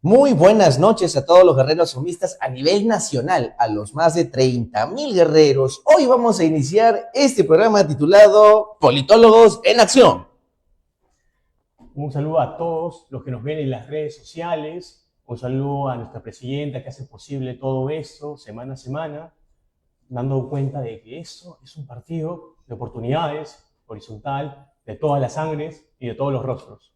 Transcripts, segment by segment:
Muy buenas noches a todos los guerreros sumistas a nivel nacional, a los más de 30.000 guerreros. Hoy vamos a iniciar este programa titulado Politólogos en Acción. Un saludo a todos los que nos ven en las redes sociales. Un saludo a nuestra presidenta que hace posible todo esto semana a semana, dando cuenta de que eso es un partido de oportunidades, horizontal, de todas las sangres y de todos los rostros.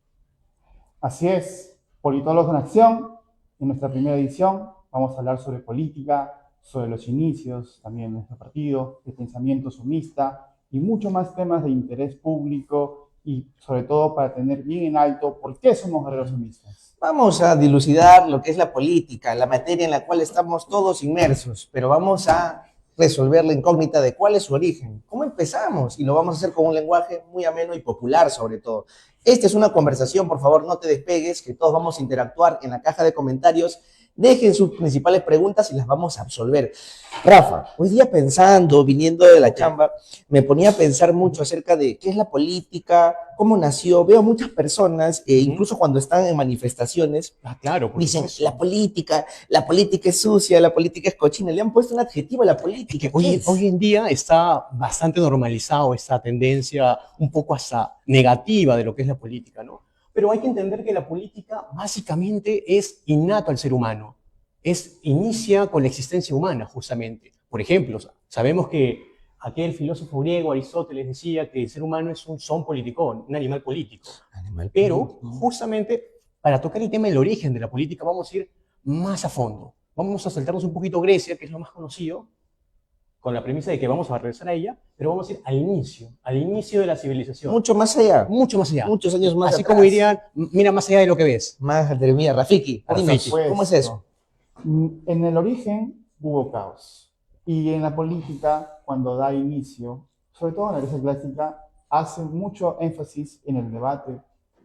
Así es, Politólogos en Acción. En nuestra primera edición vamos a hablar sobre política, sobre los inicios también de nuestro partido, el pensamiento sumista y muchos más temas de interés público y sobre todo para tener bien en alto por qué somos guerreros sumistas. Vamos a dilucidar lo que es la política, la materia en la cual estamos todos inmersos, pero vamos a resolver la incógnita de cuál es su origen, cómo empezamos, y lo vamos a hacer con un lenguaje muy ameno y popular sobre todo. Esta es una conversación, por favor no te despegues, que todos vamos a interactuar en la caja de comentarios. Dejen sus principales preguntas y las vamos a absolver. Rafa, hoy día pensando, viniendo de la chamba, me ponía a pensar mucho acerca de qué es la política, cómo nació. Veo muchas personas, incluso cuando están en manifestaciones, Claro, dicen, la política es sucia, la política es cochina. Le han puesto un adjetivo a la política. Hoy en día está bastante normalizado esta tendencia un poco hasta negativa de lo que es la política, ¿no? Pero hay que entender que la política básicamente es innato al ser humano. Inicia con la existencia humana, justamente. Por ejemplo, sabemos que aquel filósofo griego, Aristóteles, decía que el ser humano es un son politicón, un animal político. Pero, justamente, para tocar el tema del origen de la política, vamos a ir más a fondo. Vamos a saltarnos un poquito Grecia, que es lo más conocido, con la premisa de que vamos a regresar a ella, pero vamos a ir al inicio de la civilización. Mucho más allá. Mucho más allá. Muchos años más Así atrás. como dirían, mira más allá de lo que ves. Más de mía, Rafiki, dinos, ¿cómo es eso? En el origen hubo caos y en la política, cuando da inicio, sobre todo en la Grecia clásica, hace mucho énfasis en el debate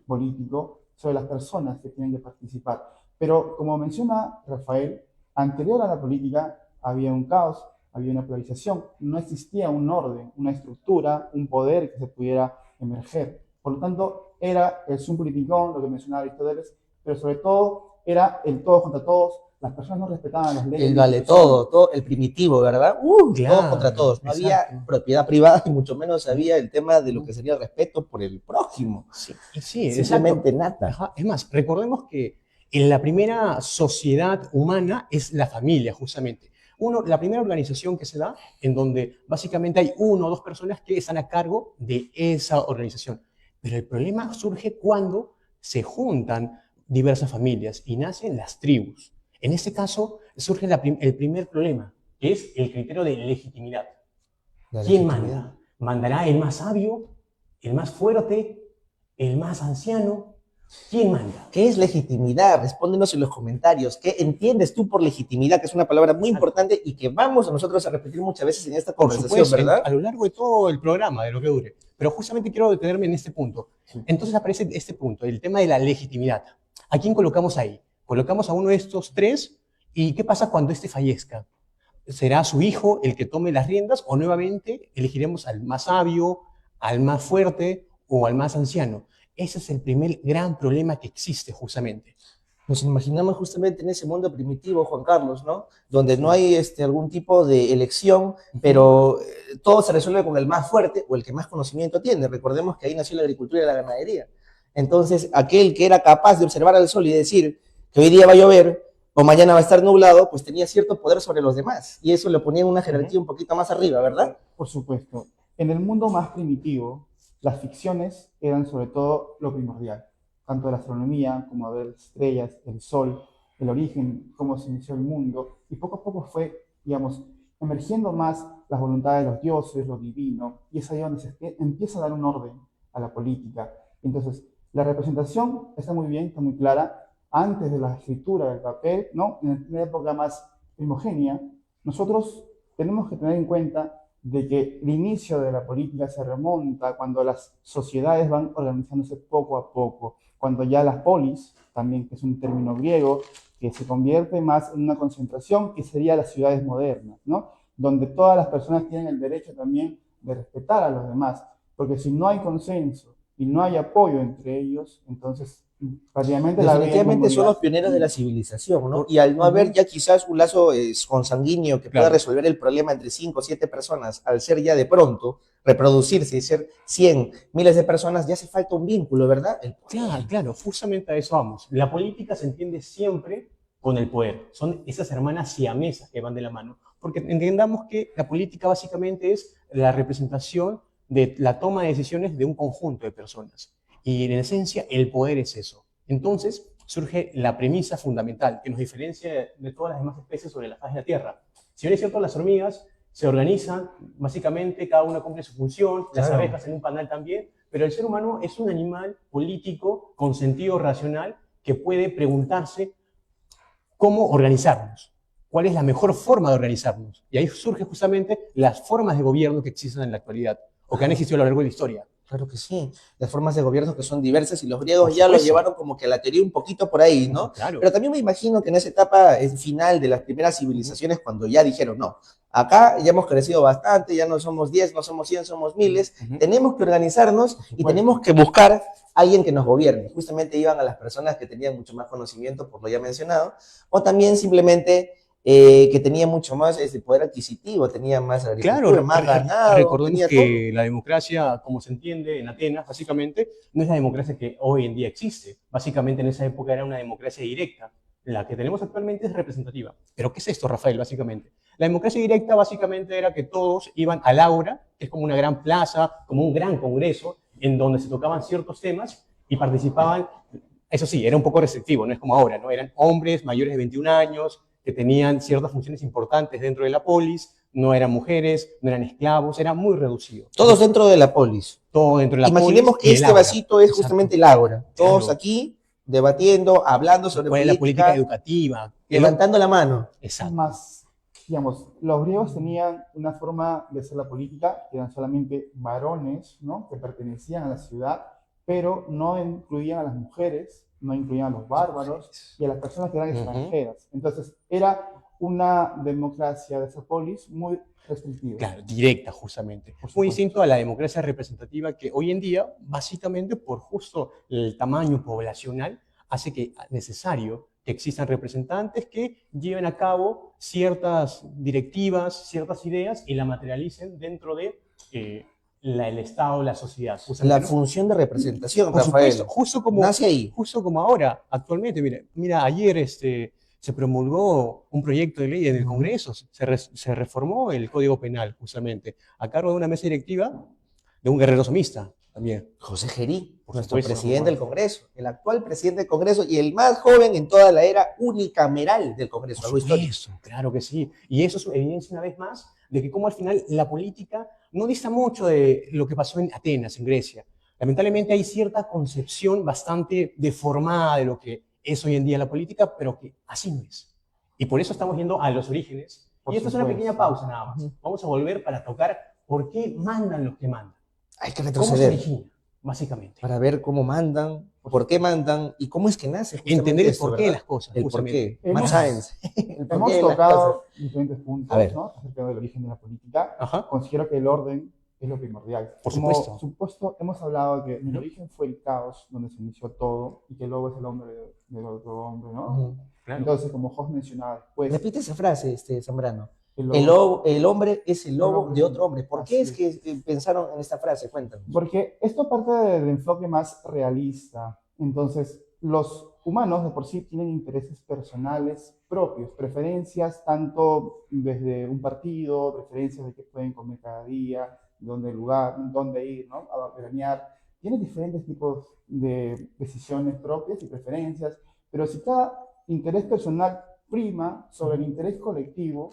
político sobre las personas que tienen que participar. Pero como menciona Rafael, anterior a la política había un caos, había una polarización, no existía un orden, una estructura, un poder que se pudiera emerger. Por lo tanto, era el sum politicón, lo que mencionaba Aristóteles, pero sobre todo era el todos contra todos. Las personas no respetaban las leyes. El vale todo, el primitivo, ¿verdad? Claro, todos contra todos. No había propiedad privada y mucho menos había el tema de lo que sería el respeto por el prójimo. Sí, Simplemente nada. Ajá. Es más, recordemos que en la primera sociedad humana es la familia, justamente. La primera organización que se da, en donde básicamente hay una o dos personas que están a cargo de esa organización. Pero el problema surge cuando se juntan diversas familias y nacen las tribus. En este caso surge el primer problema, que es el criterio de legitimidad. ¿Quién manda? ¿Mandará el más sabio, el más fuerte, el más anciano? ¿Quién manda? ¿Qué es legitimidad? Respóndenos en los comentarios. ¿Qué entiendes tú por legitimidad? Que es una palabra muy importante y que vamos nosotros a repetir muchas veces en esta conversación, ¿verdad? A lo largo de todo el programa, de lo que dure. Pero justamente quiero detenerme en este punto. Entonces aparece este punto, el tema de la legitimidad. ¿A quién colocamos ahí? Colocamos a uno de estos tres, ¿y qué pasa cuando este fallezca? ¿Será su hijo el que tome las riendas o nuevamente elegiremos al más sabio, al más fuerte o al más anciano? Ese es el primer gran problema que existe justamente. Nos imaginamos justamente en ese mundo primitivo, Juan Carlos, ¿no? Donde no hay algún tipo de elección, pero todo se resuelve con el más fuerte o el que más conocimiento tiene. Recordemos que ahí nació la agricultura y la ganadería. Entonces, aquel que era capaz de observar al sol y decir que hoy día va a llover o mañana va a estar nublado, pues tenía cierto poder sobre los demás. Y eso le ponía en una jerarquía un poquito más arriba, ¿verdad? Por supuesto. En el mundo más primitivo, las ficciones eran sobre todo lo primordial, tanto de la astronomía como a ver estrellas, el sol, el origen, cómo se inició el mundo, y poco a poco fue, digamos, emergiendo más las voluntades de los dioses, lo divino, y es ahí donde se empieza a dar un orden a la política. Entonces, la representación está muy bien, está muy clara, antes de la escritura del papel, ¿no? En la época más primogenia, nosotros tenemos que tener en cuenta de que el inicio de la política se remonta cuando las sociedades van organizándose poco a poco, cuando ya las polis, también que es un término griego, que se convierte más en una concentración que sería las ciudades modernas, ¿no? Donde todas las personas tienen el derecho también de respetar a los demás, porque si no hay consenso y no hay apoyo entre ellos, entonces prácticamente la veían Definitivamente como son los unidad. pioneros de la civilización, ¿no? Y al no haber ya quizás un lazo consanguíneo que pueda Claro. resolver el problema entre 5 o 7 personas, al ser ya de pronto reproducirse y ser 100, miles de personas, ya hace falta un vínculo, ¿verdad? El poder. Claro, claro, justamente a eso vamos. La política se entiende siempre con el poder. Son esas hermanas siamesas que van de la mano. Porque entendamos que la política básicamente es la representación de la toma de decisiones de un conjunto de personas. Y en esencia, el poder es eso. Entonces, surge la premisa fundamental que nos diferencia de todas las demás especies sobre la faz de la Tierra. Si bien es cierto, las hormigas se organizan, básicamente cada una cumple su función, las Claro. abejas en un panal también, pero el ser humano es un animal político con sentido racional que puede preguntarse cómo organizarnos, cuál es la mejor forma de organizarnos. Y ahí surgen justamente las formas de gobierno que existen en la actualidad o que han existido a lo largo de la historia. Claro que sí, las formas de gobierno que son diversas y los griegos Por ya lo supuesto. llevaron como que a la teoría un poquito por ahí, ¿no? Claro. Pero también me imagino que en esa etapa final de las primeras civilizaciones, cuando ya dijeron, no, acá ya hemos crecido bastante, ya no somos 10, no somos 100, somos miles, Ujú. tenemos que organizarnos y supuesto. tenemos que buscar a alguien que nos gobierne. Justamente iban a las personas que tenían mucho más conocimiento, por lo ya mencionado, o también simplemente que tenía mucho más poder adquisitivo, tenía más agricultura, Claro, más ganado, recordemos tenía que la democracia, como se entiende en Atenas, básicamente, no es la democracia que hoy en día existe. Básicamente en esa época era una democracia directa. La que tenemos actualmente es representativa. ¿Pero qué es esto, Rafael, básicamente? La democracia directa básicamente era que todos iban al Ágora, que es como una gran plaza, como un gran congreso, en donde se tocaban ciertos temas y participaban. Eso sí, era un poco restrictivo, no es como ahora, ¿no? Eran hombres mayores de 21 años, que tenían ciertas funciones importantes dentro de la polis, no eran mujeres, no eran esclavos, era muy reducido. Todos dentro de la polis. Todo dentro de la Imaginemos polis que y el este ágora. vasito es Exacto. justamente el ágora. Todos Claro. aquí debatiendo, hablando sobre ¿Cuál es la política política, educativa? levantando la mano. Exacto. Más, digamos, los griegos tenían una forma de hacer la política, que eran solamente varones, ¿no? Que pertenecían a la ciudad, pero no incluían a las mujeres, no incluían a los bárbaros y a las personas que eran extranjeras. Entonces, era una democracia de esa polis muy restrictiva. Claro, directa justamente. Por Muy supuesto. distinto a la democracia representativa que hoy en día, básicamente por justo el tamaño poblacional, hace que necesario que existan representantes que lleven a cabo ciertas directivas, ciertas ideas y la materialicen dentro de el Estado, la sociedad. La Justamente, ¿no? función de representación, Por Rafael. supuesto, Nace ahí. justo como ahora, actualmente. Mira ayer se promulgó un proyecto de ley en el Congreso, se reformó el Código Penal, justamente, a cargo de una mesa directiva de un guerrero somista también. José Gerí, Por nuestro supuesto, presidente del Congreso, el actual presidente del Congreso y el más joven en toda la era unicameral del Congreso, algo histórico. Eso, claro que sí. Y eso es evidencia una vez más de que como al final la política no dista mucho de lo que pasó en Atenas, en Grecia. Lamentablemente hay cierta concepción bastante deformada de lo que es hoy en día la política, pero que así no es. Y por eso estamos yendo a los orígenes. Por Y esta es una supuesto. pequeña pausa nada más. Vamos a volver para tocar por qué mandan los que mandan. Hay que ¿Cómo se retroceder origina? Básicamente. para ver cómo mandan, por qué mandan y cómo es que nace justamente Entender el esto, porqué de ¿verdad? las cosas. El por justamente. qué. Mad Hemos- Science. El porqué Hemos de las cosas. tocado diferentes puntos, A ver. ¿no? Acerca del origen de la política. Ajá. Considero que el orden es lo primordial. Por Como supuesto. hemos hablado que el Ujú. origen fue el caos, donde se inició todo, y que luego es el hombre del otro hombre, ¿no? Ujú. Claro. Entonces, como Jos mencionaba después, Repite esa frase, Zambrano. lobo- El hombre es el lobo hombre de otro hombre. ¿Por qué así es que pensaron en esta frase? Cuéntanos. Porque esto parte del enfoque más realista. Entonces, los humanos de por sí tienen intereses personales propios, preferencias tanto desde un partido, preferencias de qué pueden comer cada día, dónde lugar, dónde ir, ¿no? A veranear. Tienen diferentes tipos de decisiones propias y preferencias, pero si cada interés personal prima sobre el interés colectivo,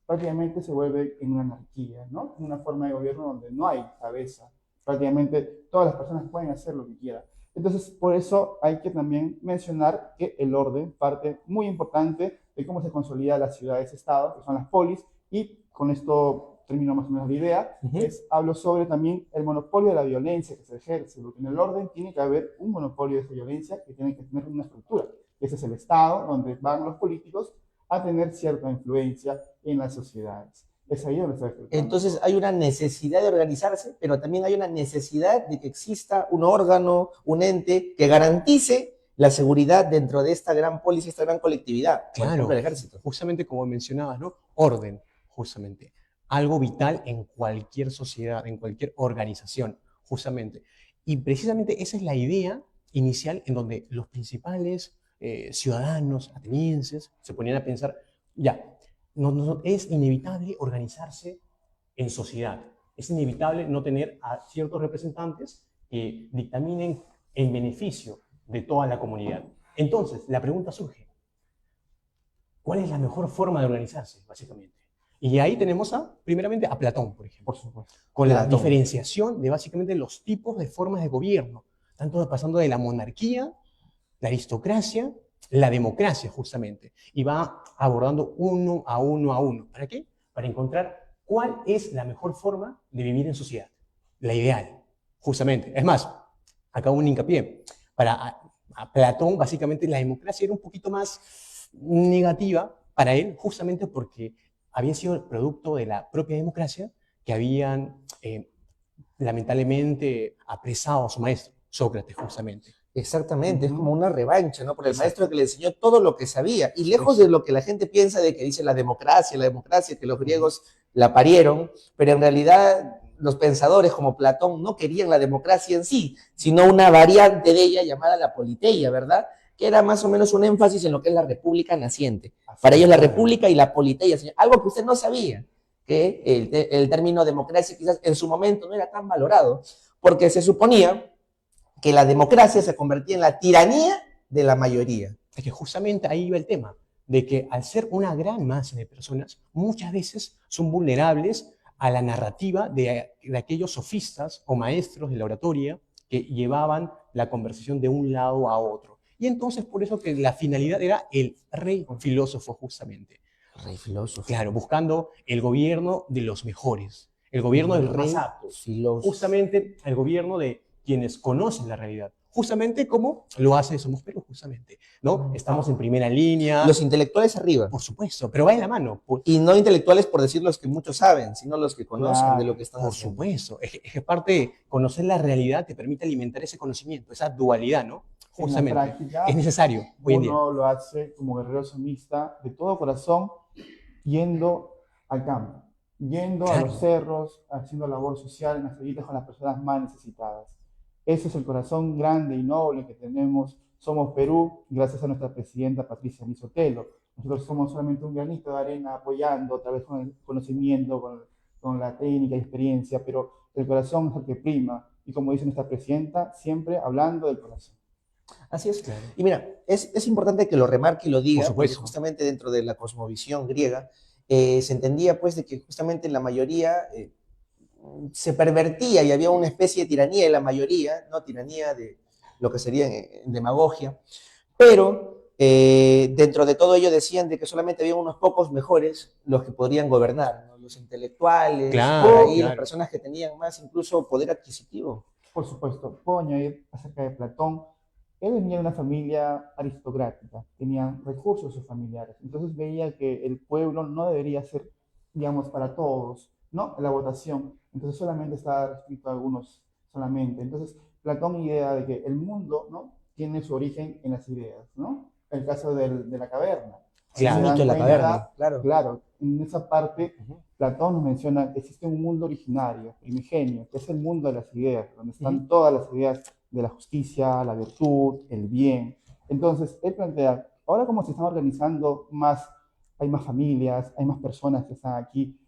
prácticamente se vuelve en una anarquía, ¿no? Una forma de gobierno donde no hay cabeza. Prácticamente todas las personas pueden hacer lo que quieran. Entonces, por eso hay que también mencionar que el orden, parte muy importante de cómo se consolida las ciudades-estados, que son las polis, y con esto termino más o menos la idea, Ujú. hablo sobre también el monopolio de la violencia que se ejerce, porque en el orden tiene que haber un monopolio de esa violencia que tiene que tener una estructura. Ese es el Estado, donde van los políticos a tener cierta influencia en las sociedades. Es ahí donde está explicando. Entonces hay una necesidad de organizarse, pero también hay una necesidad de que exista un órgano, un ente que garantice la seguridad dentro de esta gran polis, esta gran colectividad, por Claro, ejemplo, el ejército. justamente como mencionabas, ¿no? Orden, justamente. Algo vital en cualquier sociedad, en cualquier organización, justamente. Y precisamente esa es la idea inicial en donde los principales ciudadanos atenienses se ponían a pensar, ya, es inevitable organizarse en sociedad, es inevitable no tener a ciertos representantes que dictaminen en beneficio de toda la comunidad. Entonces, la pregunta surge, ¿cuál es la mejor forma de organizarse, básicamente? Y ahí tenemos primeramente a Platón, por ejemplo, Por supuesto. con la Platón. diferenciación de básicamente los tipos de formas de gobierno, tanto pasando de la monarquía, la aristocracia, la democracia, justamente, y va abordando uno a uno a uno. ¿Para qué? Para encontrar cuál es la mejor forma de vivir en sociedad, la ideal, justamente. Es más, acá un hincapié, a Platón, básicamente, la democracia era un poquito más negativa para él, justamente porque había sido el producto de la propia democracia que habían lamentablemente apresado a su maestro, Sócrates, justamente. Exactamente, es Ujú. como una revancha, ¿no? Por el Exacto. maestro que le enseñó todo lo que sabía. Y lejos de lo que la gente piensa de que dice la democracia, que los griegos la parieron, pero en realidad los pensadores como Platón no querían la democracia en sí, sino una variante de ella llamada la politeia, ¿verdad? Que era más o menos un énfasis en lo que es la república naciente. Para ellos la república y la politeia, algo que usted no sabía, que el término democracia quizás en su momento no era tan valorado, porque se suponía que la democracia se convertía en la tiranía de la mayoría. Es que justamente ahí iba el tema, de que al ser una gran masa de personas, muchas veces son vulnerables a la narrativa de aquellos sofistas o maestros de la oratoria que llevaban la conversación de un lado a otro. Y entonces por eso que la finalidad era el rey filósofo justamente. Rey filósofo. Claro, buscando el gobierno de los mejores, el gobierno de los más aptos, filósofo. justamente el gobierno de quienes conocen la realidad, justamente como lo hace Somos Perú, justamente, ¿no? Estamos en primera línea. Los intelectuales arriba. Por supuesto, pero va de la mano. Y no intelectuales por decir los que muchos saben, sino los que conocen Claro, de lo que están Por haciendo. supuesto, es que parte de conocer la realidad te permite alimentar ese conocimiento, esa dualidad, ¿no? En la Justamente, práctica, es necesario hoy en día. uno lo hace como guerrero sumista de todo corazón, yendo al campo, yendo a Claro. los cerros, haciendo labor social en las calles con las personas más necesitadas. Ese es el corazón grande y noble que tenemos. Somos Perú, gracias a nuestra presidenta Patricia Liz Sotelo. Nosotros somos solamente un granito de arena apoyando, a través con el conocimiento, con la técnica y experiencia, pero el corazón es el que prima. Y como dice nuestra presidenta, siempre hablando del corazón. Así es. Claro. Y mira, es importante que lo remarque y lo diga, Por supuesto. porque justamente dentro de la cosmovisión griega se entendía pues de que justamente la mayoría se pervertía y había una especie de tiranía de la mayoría, no tiranía de lo que sería demagogia, pero dentro de todo ello decían de que solamente había unos pocos mejores los que podrían gobernar, ¿no? Los intelectuales, Claro, por ahí claro. las personas que tenían más incluso poder adquisitivo. Por supuesto, puedo añadir acerca de Platón. Él venía de una familia aristocrática, tenía recursos sus familiares, entonces veía que el pueblo no debería ser, digamos, para todos, ¿no? La votación, entonces solamente estaba restricto a algunos solamente. Entonces, Platón idea de que el mundo, ¿no? Tiene su origen en las ideas, ¿no? El caso de la caverna. Ahí Claro. se El dan mito de la cuenta, caverna, claro. claro, en esa parte Ujú. Platón nos menciona que existe un mundo originario, primigenio, que es el mundo de las ideas, donde están Ujú. todas las ideas de la justicia, la virtud, el bien. Entonces, él plantea, ahora como se están organizando más, hay más familias, hay más personas que están aquí,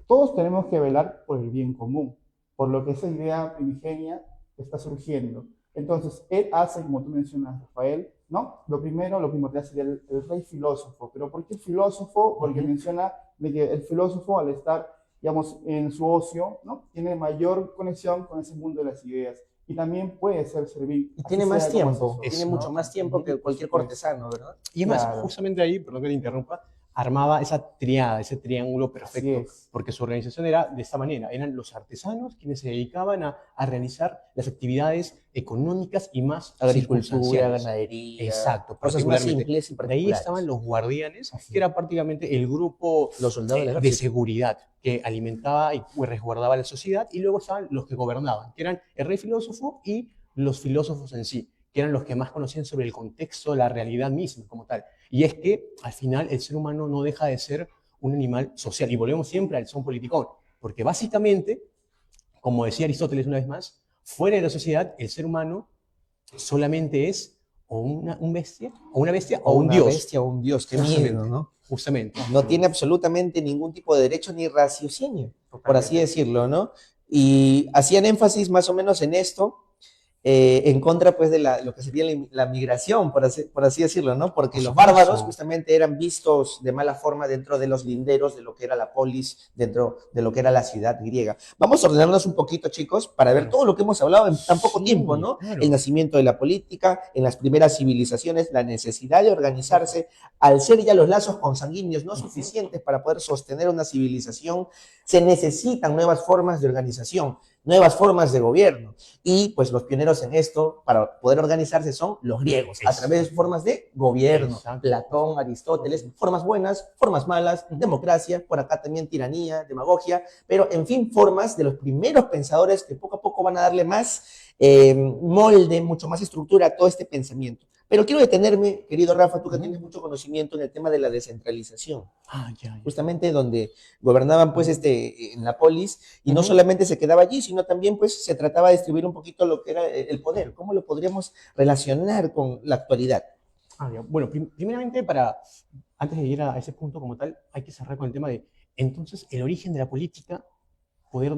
todos tenemos que velar por el bien común, por lo que esa idea primigenia está surgiendo. Entonces, él hace, como tú mencionas, Rafael, ¿no? Lo primero, lo primordial sería el rey filósofo. ¿Pero por qué filósofo? Porque Ujú. menciona de que el filósofo, al estar, digamos, en su ocio, ¿no? Tiene mayor conexión con ese mundo de las ideas. Y también puede ser servir. Y así tiene más sea como tiempo, asesor, tiene ¿no? mucho más tiempo que Por cualquier supuesto. cortesano, ¿verdad? Y además, Claro. justamente ahí, perdón que te interrumpa, armaba esa triada, ese triángulo Así perfecto, es. porque su organización era de esta manera, eran los artesanos quienes se dedicaban a realizar las actividades económicas y más Agricultura, circunstanciales. ganadería, Exacto, cosas más particularmente. simples y De ahí particulares. estaban los guardianes, Así que era prácticamente el grupo Los soldados del de ejército. seguridad que alimentaba y resguardaba la sociedad, y luego estaban los que gobernaban, que eran el rey filósofo y los filósofos en sí, que eran los que más conocían sobre el contexto, la realidad misma como tal. Y es que al final el ser humano no deja de ser un animal social. Y volvemos siempre al son politicón, porque básicamente, como decía Aristóteles una vez más, fuera de la sociedad el ser humano solamente es o una bestia o un una dios. bestia o un dios, qué Justamente, miedo, ¿no? justamente. No tiene absolutamente ningún tipo de derecho ni raciocinio, por así Totalmente. decirlo, ¿no? Y hacían énfasis más o menos en esto, en contra pues de lo que sería la migración, por así decirlo, ¿no? Porque Por los supuesto. bárbaros justamente eran vistos de mala forma dentro de los linderos de lo que era la polis, dentro de lo que era la ciudad griega. Vamos a ordenarnos un poquito, chicos, para ver Claro. todo lo que hemos hablado en tan poco Sí, tiempo, ¿no? claro. El nacimiento de la política, en las primeras civilizaciones, la necesidad de organizarse, al ser ya los lazos consanguíneos no suficientes para poder sostener una civilización, se necesitan nuevas formas de organización, nuevas formas de gobierno. Y pues los pioneros en esto, para poder organizarse, son los griegos, a través de formas de gobierno. Exacto. Platón, Aristóteles, formas buenas, formas malas, democracia, por acá también tiranía, demagogia, pero en fin, formas de los primeros pensadores que poco a poco van a darle más molde, mucho más estructura a todo este pensamiento. Pero quiero detenerme, querido Rafa, tú que tienes mucho conocimiento en el tema de la descentralización, Ya. justamente donde gobernaban pues en la polis, y no solamente se quedaba allí, sino también pues se trataba de distribuir un poquito lo que era el poder. ¿Cómo lo podríamos relacionar con la actualidad? Ya. Bueno, primeramente, antes de ir a ese punto como tal, hay que cerrar con el tema de, entonces, el origen de la política, poder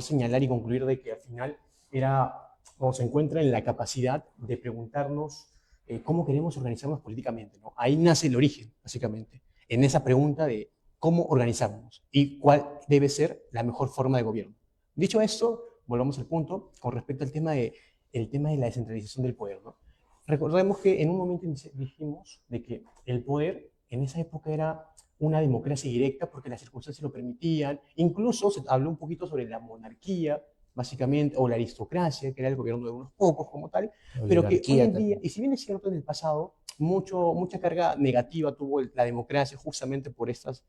señalar y concluir de que al final se encuentra en la capacidad de preguntarnos cómo queremos organizarnos políticamente, ¿no? Ahí nace el origen, básicamente, en esa pregunta de cómo organizarnos y cuál debe ser la mejor forma de gobierno. Dicho esto, volvamos al punto con respecto al el tema de la descentralización del poder, ¿no? Recordemos que en un momento dijimos de que el poder en esa época era una democracia directa porque las circunstancias lo permitían. Incluso se habló un poquito sobre la monarquía, básicamente, o la aristocracia, que era el gobierno de unos pocos como tal, pero que hoy en día, y si bien es cierto en el pasado, mucha carga negativa tuvo la democracia justamente por estas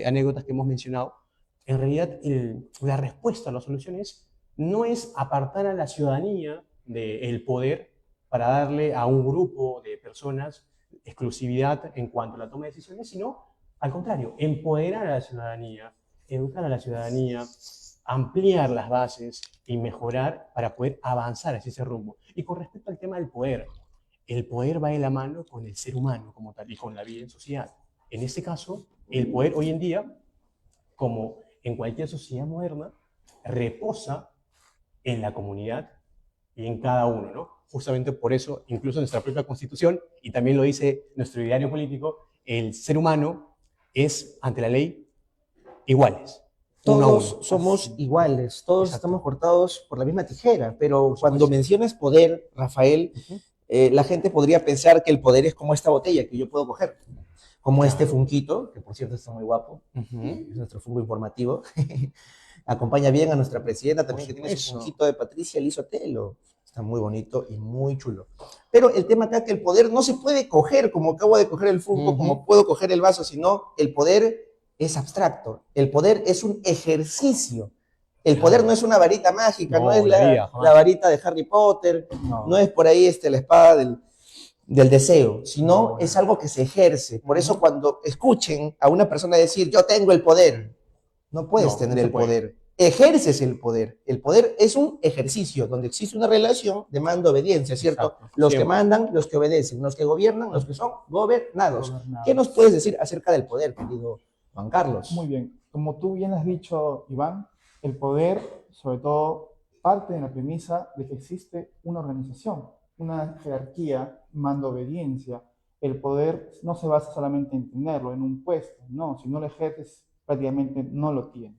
anécdotas que hemos mencionado, en realidad la respuesta a las soluciones no es apartar a la ciudadanía del poder para darle a un grupo de personas exclusividad en cuanto a la toma de decisiones, sino al contrario, empoderar a la ciudadanía, educar a la ciudadanía, ampliar las bases y mejorar para poder avanzar hacia ese rumbo. Y con respecto al tema del poder, el poder va de la mano con el ser humano como tal y con la vida en sociedad. En este caso, el poder hoy en día, como en cualquier sociedad moderna, reposa en la comunidad y en cada uno, ¿no? Justamente por eso, incluso nuestra propia Constitución, y también lo dice nuestro ideario político, el ser humano es, ante la ley, iguales. Todos somos iguales, todos Exacto. estamos cortados por la misma tijera, pero cuando mencionas poder, Rafael, la gente podría pensar que el poder es como esta botella que yo puedo coger, como este funquito, que por cierto está muy guapo, es nuestro fungo informativo. Acompaña bien a nuestra presidenta también, que tiene su funquito de Patricia Liz Otelo. Está muy bonito y muy chulo. Pero el tema acá es que el poder no se puede coger como acabo de coger el funko, como puedo coger el vaso, sino el poder es abstracto. El poder es un ejercicio. El poder no es una varita mágica, no es la varita de Harry Potter, no es por ahí la espada del deseo, sino es algo que se ejerce. Por eso cuando escuchen a una persona decir, yo tengo el poder, no puedes tener el poder. Ejerces el poder. El poder es un ejercicio donde existe una relación de mando-obediencia, ¿cierto? Exacto. Los que mandan, los que obedecen, los que gobiernan, los que son gobernados. ¿Qué nos puedes decir acerca del poder, querido Juan Carlos? Muy bien. Como tú bien has dicho, Iván, el poder, sobre todo, parte de la premisa de que existe una organización, una jerarquía, mando-obediencia. El poder no se basa solamente en tenerlo, en un puesto, no. Si no lo ejerces, prácticamente no lo tienes.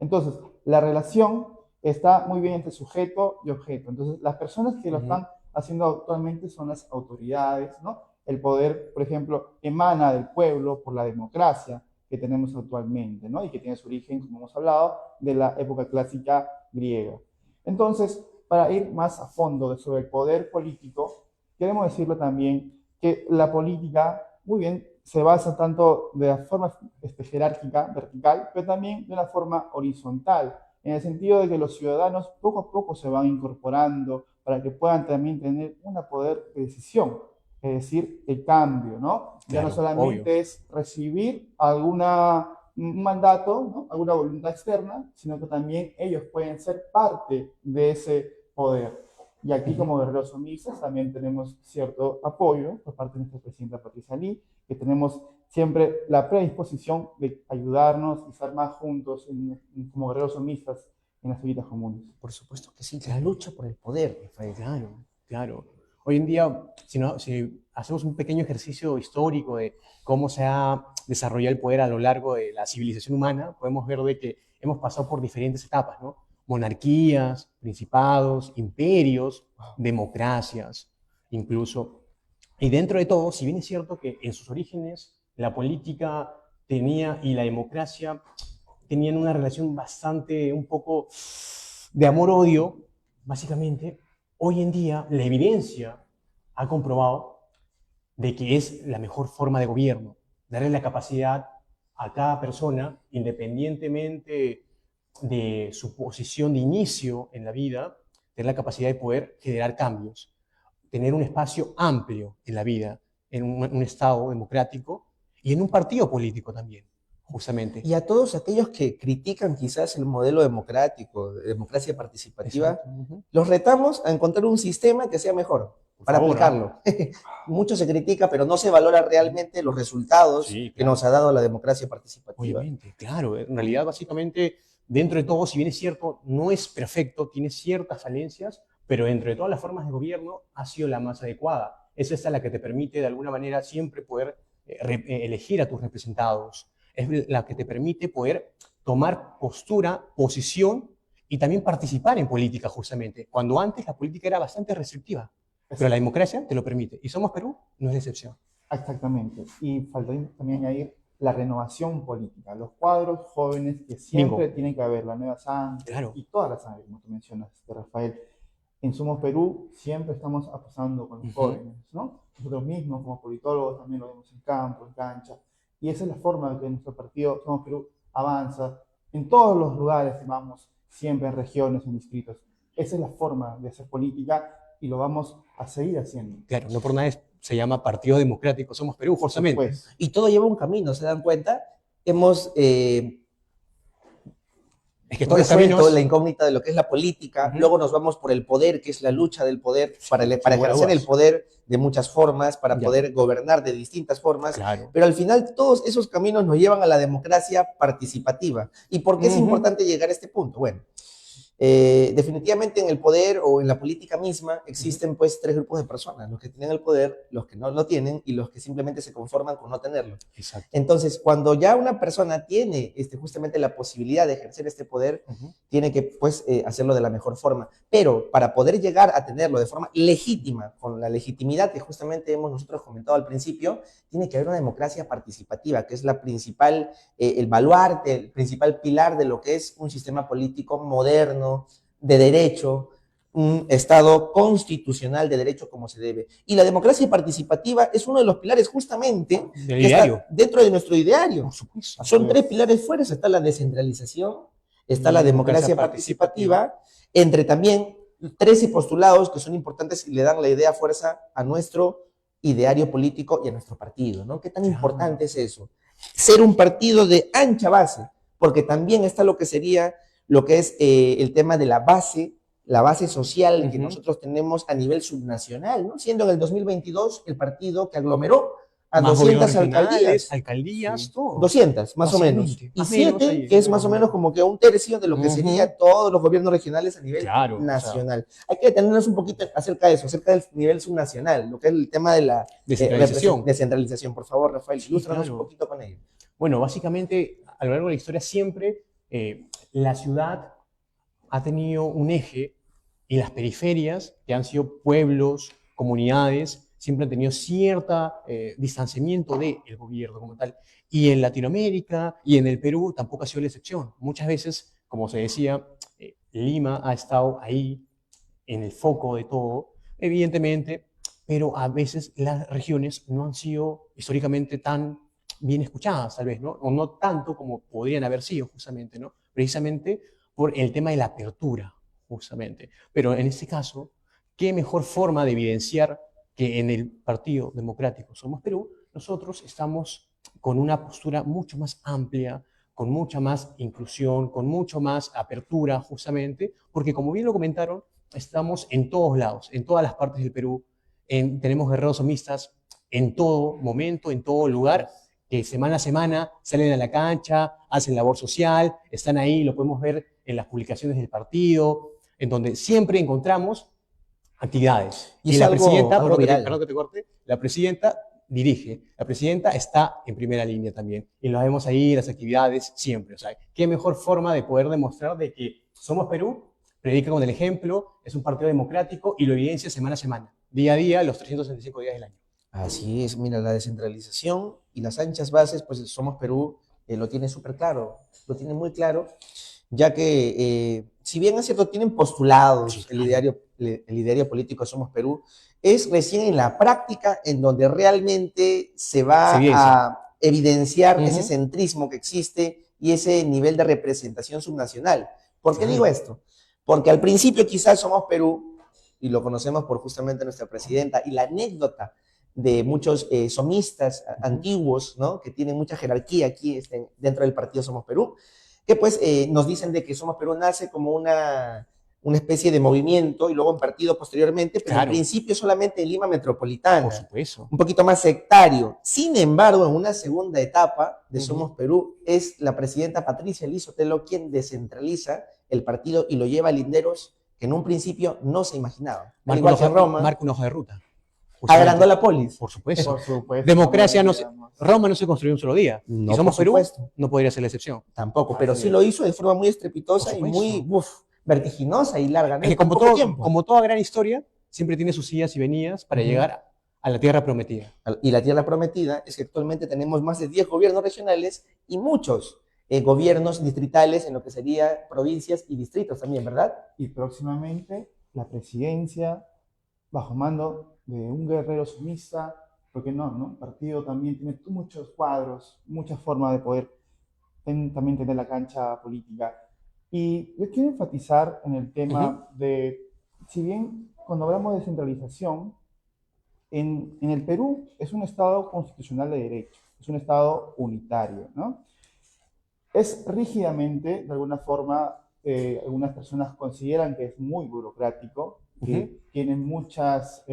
Entonces, la relación está muy bien entre sujeto y objeto. Entonces, las personas que lo están haciendo actualmente son las autoridades, ¿no? El poder, por ejemplo, emana del pueblo por la democracia que tenemos actualmente, ¿no? Y que tiene su origen, como hemos hablado, de la época clásica griega. Entonces, para ir más a fondo sobre el poder político, queremos decirlo también que la política, muy bien, se basa tanto de la forma jerárquica, vertical, pero también de una forma horizontal, en el sentido de que los ciudadanos poco a poco se van incorporando para que puedan también tener un poder de decisión, es decir, el cambio, ¿no? Ya no Claro, solamente obvio. es recibir un mandato, ¿no? Alguna voluntad externa, sino que también ellos pueden ser parte de ese poder. Y aquí, Ujú. como guerreros sumisas, también tenemos cierto apoyo por parte de nuestra presidenta Patricia Lee, que tenemos siempre la predisposición de ayudarnos y estar más juntos como guerreros sumisas en las vidas comunes. Por supuesto que sí, la Claro. lucha por el poder, Rafael. Claro, claro. Hoy en día, si hacemos un pequeño ejercicio histórico de cómo se ha desarrollado el poder a lo largo de la civilización humana, podemos ver de que hemos pasado por diferentes etapas, ¿no? Monarquías, principados, imperios, democracias, incluso. Y dentro de todo, si bien es cierto que en sus orígenes la política tenía y la democracia tenían una relación bastante, un poco de amor-odio, básicamente, hoy en día la evidencia ha comprobado de que es la mejor forma de gobierno, darle la capacidad a cada persona, independientemente de su posición de inicio en la vida, tener la capacidad de poder generar cambios, tener un espacio amplio en la vida, en un Estado democrático y en un partido político también, justamente. Y a todos aquellos que critican quizás el modelo democrático, de democracia participativa, Exacto. Ujú. los retamos a encontrar un sistema que sea mejor Por para favor, ¿ah? aplicarlo. Mucho se critica, pero no se valora realmente los resultados Sí, que nos claro. ha dado la democracia participativa. Obviamente, claro. En realidad, básicamente, dentro de todo, si bien es cierto, no es perfecto, tiene ciertas falencias, pero dentro de todas las formas de gobierno ha sido la más adecuada. Es esta la que te permite, de alguna manera, siempre poder elegir a tus representados. Es la que te permite poder tomar postura, posición y también participar en política, justamente. Cuando antes la política era bastante restrictiva, pero la democracia te lo permite. Y Somos Perú no es la excepción. Exactamente. Y falta también añadir la renovación política, los cuadros jóvenes que Bingo. siempre tienen que haber, la nueva sangre Claro. y toda la sangre, como tú mencionas, Rafael. En Somos Perú siempre estamos apostando con los jóvenes, ¿no? Nosotros mismos, como politólogos, también lo vemos en campo, en cancha. Y esa es la forma en que nuestro partido Somos Perú avanza en todos los lugares que vamos, siempre en regiones, en distritos. Esa es la forma de hacer política y lo vamos a seguir haciendo. Claro, no por nada se llama Partido Democrático Somos Perú, justamente. Pues, Y todo lleva un camino, ¿se dan cuenta? Hemos Es que todos los resuelto caminos, la incógnita de lo que es la política, Ujú. luego nos vamos por el poder, que es la lucha del poder, para sin lugar a ejercer el dudas. poder de muchas formas, para Ya. poder gobernar de distintas formas, Claro. pero al final todos esos caminos nos llevan a la democracia participativa. ¿Y por qué es Ujú. importante llegar a este punto? Bueno, definitivamente en el poder o en la política misma existen pues tres grupos de personas, los que tienen el poder, los que no lo tienen y los que simplemente se conforman con no tenerlo. Exacto. Entonces, cuando ya una persona tiene justamente la posibilidad de ejercer este poder, Ujú. tiene que pues, hacerlo de la mejor forma. Pero para poder llegar a tenerlo de forma legítima, con la legitimidad que justamente hemos nosotros comentado al principio, tiene que haber una democracia participativa, que es la principal, el baluarte, el principal pilar de lo que es un sistema político moderno, de derecho, un Estado constitucional de derecho como se debe. Y la democracia participativa es uno de los pilares justamente Del que ideario. está dentro de nuestro ideario. Por supuesto. Son tres pilares fuertes, está la descentralización, está la democracia participativa, entre también 13 postulados que son importantes y le dan la idea fuerza a nuestro ideario político y a nuestro partido, ¿no? ¿Qué tan importante es eso? Ser un partido de ancha base, porque también está lo que sería, lo que es el tema de la base social que nosotros tenemos a nivel subnacional, ¿no? Siendo en el 2022 el partido que aglomeró a Más 200 regionales, alcaldías. alcaldías, Sí. todo. 200, más o menos. Fácilmente. Y Más menos 7, ahí, que es más o menos como que un tercio de lo que Ujú. sería todos los gobiernos regionales a nivel Claro, nacional. Hay que detenernos un poquito acerca de eso, acerca del nivel subnacional, lo que es el tema de la Descentralización. descentralización. Por favor, Rafael, Sí, ilústranos claro. un poquito con ello. Bueno, básicamente, a lo largo de la historia siempre la ciudad ha tenido un eje y las periferias, que han sido pueblos, comunidades, siempre han tenido cierto distanciamiento del gobierno como tal. Y en Latinoamérica y en el Perú tampoco ha sido la excepción. Muchas veces, como se decía, Lima ha estado ahí en el foco de todo, evidentemente, pero a veces las regiones no han sido históricamente tan bien escuchadas, tal vez, ¿no? O no tanto como podrían haber sido, justamente, ¿no? Precisamente por el tema de la apertura, justamente. Pero en este caso, qué mejor forma de evidenciar que en el Partido Democrático Somos Perú, nosotros estamos con una postura mucho más amplia, con mucha más inclusión, con mucho más apertura, justamente, porque como bien lo comentaron, estamos en todos lados, en todas las partes del Perú, tenemos guerreros somistas en todo momento, en todo lugar, que semana a semana salen a la cancha, hacen labor social, están ahí, lo podemos ver en las publicaciones del partido, en donde siempre encontramos actividades. Y Y es la algo- presidenta, algo viral. perdón que te corte, la presidenta dirige, la presidenta está en primera línea también, y la vemos ahí en las actividades siempre. O sea, qué mejor forma de poder demostrar de que Somos Perú, predica con el ejemplo, es un partido democrático y lo evidencia semana a semana, día a día, los 365 días del año. Así es, mira, la descentralización y las anchas bases, pues Somos Perú lo tiene súper claro, lo tiene muy claro, ya que, si bien es cierto, tienen postulados Sí, el ideario político de Somos Perú, es recién en la práctica en donde realmente se va Se evidencia. a evidenciar Ujú. ese centrismo que existe y ese nivel de representación subnacional. ¿Por qué Claro. digo esto? Porque al principio quizás Somos Perú, y lo conocemos por justamente nuestra presidenta, y la anécdota de muchos somistas antiguos, ¿no? Que tienen mucha jerarquía aquí dentro del partido Somos Perú, que pues nos dicen de que Somos Perú nace como una especie de movimiento y luego un partido posteriormente, pero Claro. en principio solamente en Lima Metropolitana, Por supuesto. un poquito más sectario. Sin embargo, en una segunda etapa de Ujú. Somos Perú, es la presidenta Patricia Liz Sotelo quien descentraliza el partido y lo lleva a linderos que en un principio no se imaginaba. Al igual que Roma, Marca una hoja de ruta. Justamente. agrandó la polis. Por supuesto. Por supuesto. Democracia como no se, diríamos. Roma no se construyó en un solo día. No, y Somos por Perú, supuesto. no podría ser la excepción. Tampoco, pero Así sí es. lo hizo de forma muy estrepitosa Por y muy supuesto. vertiginosa y larga. ¿no? Es que En poco tiempo. como toda gran historia, siempre tiene sus idas y venidas para Ujú. llegar a la tierra prometida. Y la tierra prometida es que actualmente tenemos más de 10 gobiernos regionales y muchos gobiernos distritales en lo que sería provincias y distritos también, ¿verdad? Y próximamente la presidencia bajo mando de un guerrero sumista, porque no, el partido también tiene muchos cuadros, muchas formas de poder también tener la cancha política. Y yo quiero enfatizar en el tema de, si bien cuando hablamos de descentralización, en el Perú es un Estado constitucional de derecho, es un Estado unitario, ¿no? Es rígidamente, de alguna forma, algunas personas consideran que es muy burocrático, que tienen muchas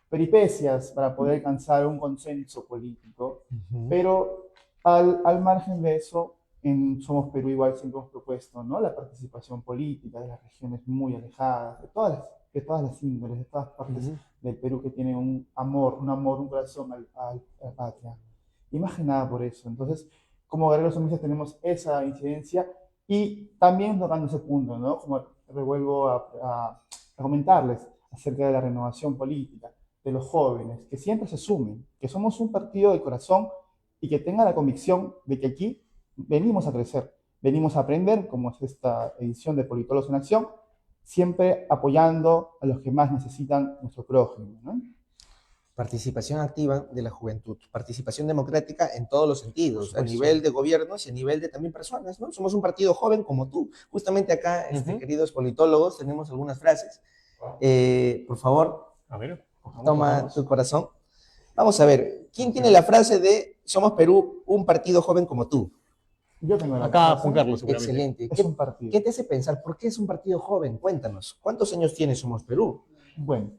peripecias para poder alcanzar un consenso político, pero al margen de eso, en Somos Perú igual siempre hemos propuesto, ¿no? La participación política de las regiones muy alejadas, de todas las índoles, de todas partes del Perú que tienen un amor, un corazón a la patria. Y más que nada por eso. Entonces, como guerreros somistas tenemos esa incidencia y también tocando ese punto, ¿no? Como revuelvo a comentarles acerca de la renovación política, de los jóvenes, que siempre se sumen, que somos un partido de corazón y que tengan la convicción de que aquí venimos a crecer, venimos a aprender, como es esta edición de Politólogos en Acción, siempre apoyando a los que más necesitan nuestro prójimo, ¿no? Participación activa de la juventud, participación democrática en todos los sentidos, a supuesto. nivel de gobiernos y a nivel de también personas, ¿no? Somos un partido joven como tú. Justamente acá, queridos politólogos, tenemos algunas frases. Por favor, A ver, toma tu corazón. Vamos a ver, ¿quién tiene la frase de Somos Perú, un partido joven como tú? Yo tengo la Acá frase. Juan Carlos, seguramente. Excelente. Es un partido. ¿Qué te hace pensar? ¿Por qué es un partido joven? Cuéntanos. ¿Cuántos años tiene Somos Perú? Bueno,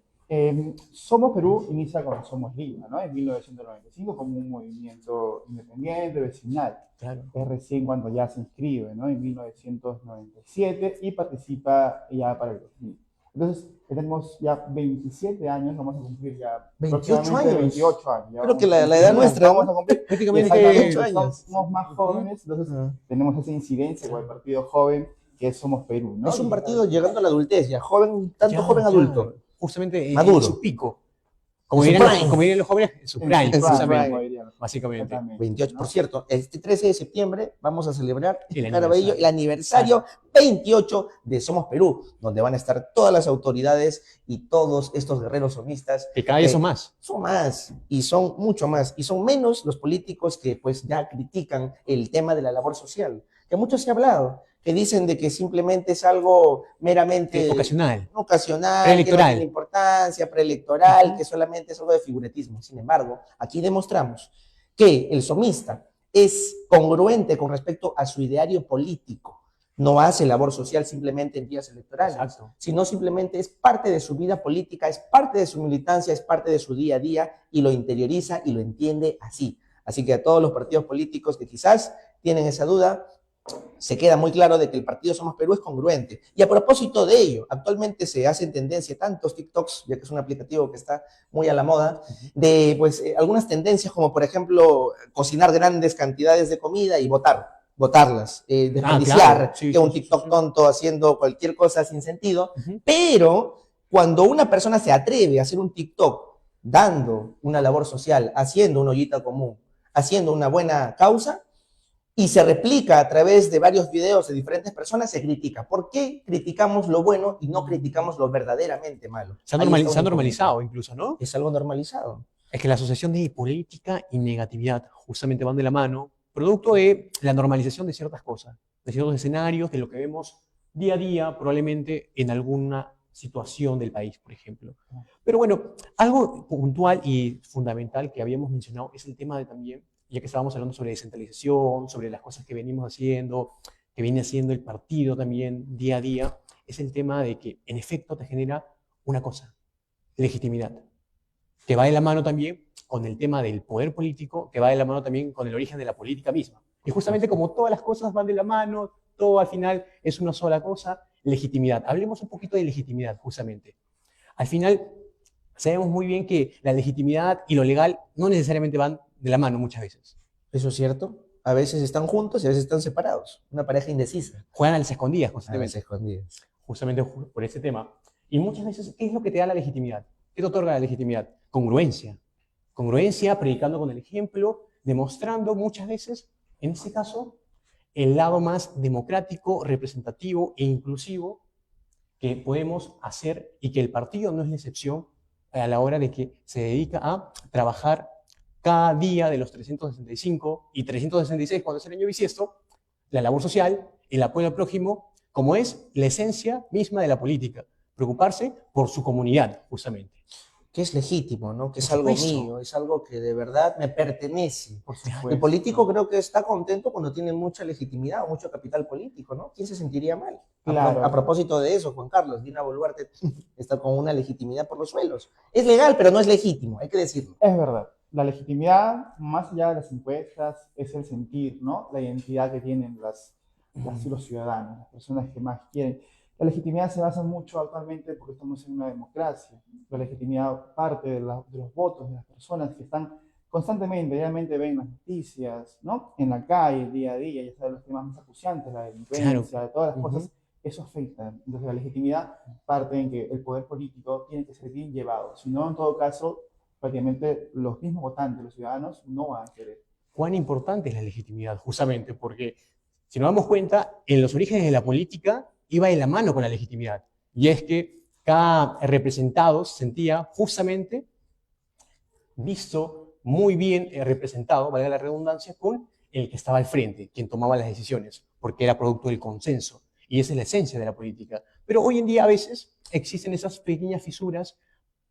Somos Perú inicia con Somos Lima, ¿no? En 1995 como un movimiento independiente, vecinal. Claro. Es recién cuando ya se inscribe, ¿no? En 1997 y participa ya para el 2000. Entonces, tenemos ya 27 años, vamos a cumplir ya 28 próximamente años. 28 años. Ya Creo que vamos a la edad cumplir, nuestra, vamos ¿no? a cumplir. Prácticamente Exactamente, 28 años. somos más jóvenes, entonces tenemos esa incidencia con el partido joven que es Somos Perú, ¿no? Es un partido llegando a la adultez, ya joven, tanto Ya, joven adulto. claro. Justamente Maduro. en su pico. Como En su dirían, prime. como dirían los jóvenes, en su prime, En su justamente, como diríamos. básicamente. Exactamente, 28, ¿no? por cierto, este 13 de septiembre vamos a celebrar El Caraballo, el aniversario 28 de Somos Perú, donde van a estar todas las autoridades y todos estos guerreros somistas. Que cada día son más. Son más, y son mucho más, y son menos los políticos que pues ya critican el tema de la labor social, que mucho se ha hablado, que dicen de que simplemente es algo meramente Ocasional. ocasional, que no Preelectoral. tiene importancia, preelectoral, que solamente es algo de figuratismo. Sin embargo, aquí demostramos que el somista es congruente con respecto a su ideario político. No hace labor social simplemente en días electorales, Exacto. sino simplemente es parte de su vida política, es parte de su militancia, es parte de su día a día y lo interioriza y lo entiende así. Así que a todos los partidos políticos que quizás tienen esa duda, se queda muy claro de que el partido Somos Perú es congruente. Y a propósito de ello, actualmente se hacen tendencia tantos TikToks, ya que es un aplicativo que está muy a la moda, de pues algunas tendencias como por ejemplo cocinar grandes cantidades de comida y botarlas, desperdiciar, claro. Sí, que un sí, TikTok sí. tonto haciendo cualquier cosa sin sentido, Ujú. pero cuando una persona se atreve a hacer un TikTok dando una labor social, haciendo una ollita común, haciendo una buena causa, y se replica a través de varios videos de diferentes personas, se critica. ¿Por qué criticamos lo bueno y no criticamos lo verdaderamente malo? Se ha Ahí está se ha una incógnita. normalizado incluso, ¿no? Es algo normalizado. Es que la asociación de política y negatividad justamente van de la mano, producto de la normalización de ciertas cosas, de ciertos escenarios, de lo que vemos día a día, probablemente en alguna situación del país, por ejemplo. Pero bueno, algo puntual y fundamental que habíamos mencionado es el tema de también, ya que estábamos hablando sobre descentralización, sobre las cosas que venimos haciendo, que viene haciendo el partido también día a día, es el tema de que en efecto te genera una cosa, legitimidad, que va de la mano también con el tema del poder político, que va de la mano también con el origen de la política misma. Y justamente como todas las cosas van de la mano, todo al final es una sola cosa, legitimidad. Hablemos un poquito de legitimidad, justamente. Al final, sabemos muy bien que la legitimidad y lo legal no necesariamente van de la mano muchas veces. ¿Eso es cierto? A veces están juntos y a veces están separados. Una pareja indecisa. Juegan a las escondidas A constantemente. veces escondidas. Justamente por ese tema. Y muchas veces, ¿qué es lo que te da la legitimidad? ¿Qué te otorga la legitimidad? Congruencia. Congruencia, predicando con el ejemplo, demostrando muchas veces, en este caso, el lado más democrático, representativo e inclusivo que podemos hacer y que el partido no es la excepción a la hora de que se dedica a trabajar cada día de los 365 y 366 cuando es el año bisiesto, la labor social, el apoyo al prójimo, como es la esencia misma de la política, preocuparse por su comunidad, justamente. Que es legítimo, ¿no? Que es Por algo supuesto. mío, es algo que de verdad me pertenece. Por El supuesto. político creo que está contento cuando tiene mucha legitimidad o mucho capital político, ¿no? ¿Quién se sentiría mal? Claro. A propósito de eso, Juan Carlos, Dina Boluarte está con una legitimidad por los suelos. Es legal, pero no es legítimo, hay que decirlo. Es verdad. La legitimidad, más allá de las encuestas, es el sentir, ¿no? La identidad que tienen los ciudadanos, las personas que más quieren. La legitimidad se basa mucho actualmente porque estamos en una democracia. La legitimidad parte de los votos de las personas que están constantemente, diariamente ven las noticias, ¿no? En la calle, día a día, ya sabes los temas más acuciantes, la delincuencia, de todas las cosas, eso afecta. Entonces la legitimidad parte en que el poder político tiene que ser bien llevado. Si no, en todo caso, prácticamente los mismos votantes, los ciudadanos, no van a querer. ¿Cuán importante es la legitimidad? Justamente porque, si nos damos cuenta, en los orígenes de la política iba de la mano con la legitimidad. Y es que cada representado se sentía justamente visto, muy bien representado, valga la redundancia, con el que estaba al frente, quien tomaba las decisiones, porque era producto del consenso. Y esa es la esencia de la política. Pero hoy en día a veces existen esas pequeñas fisuras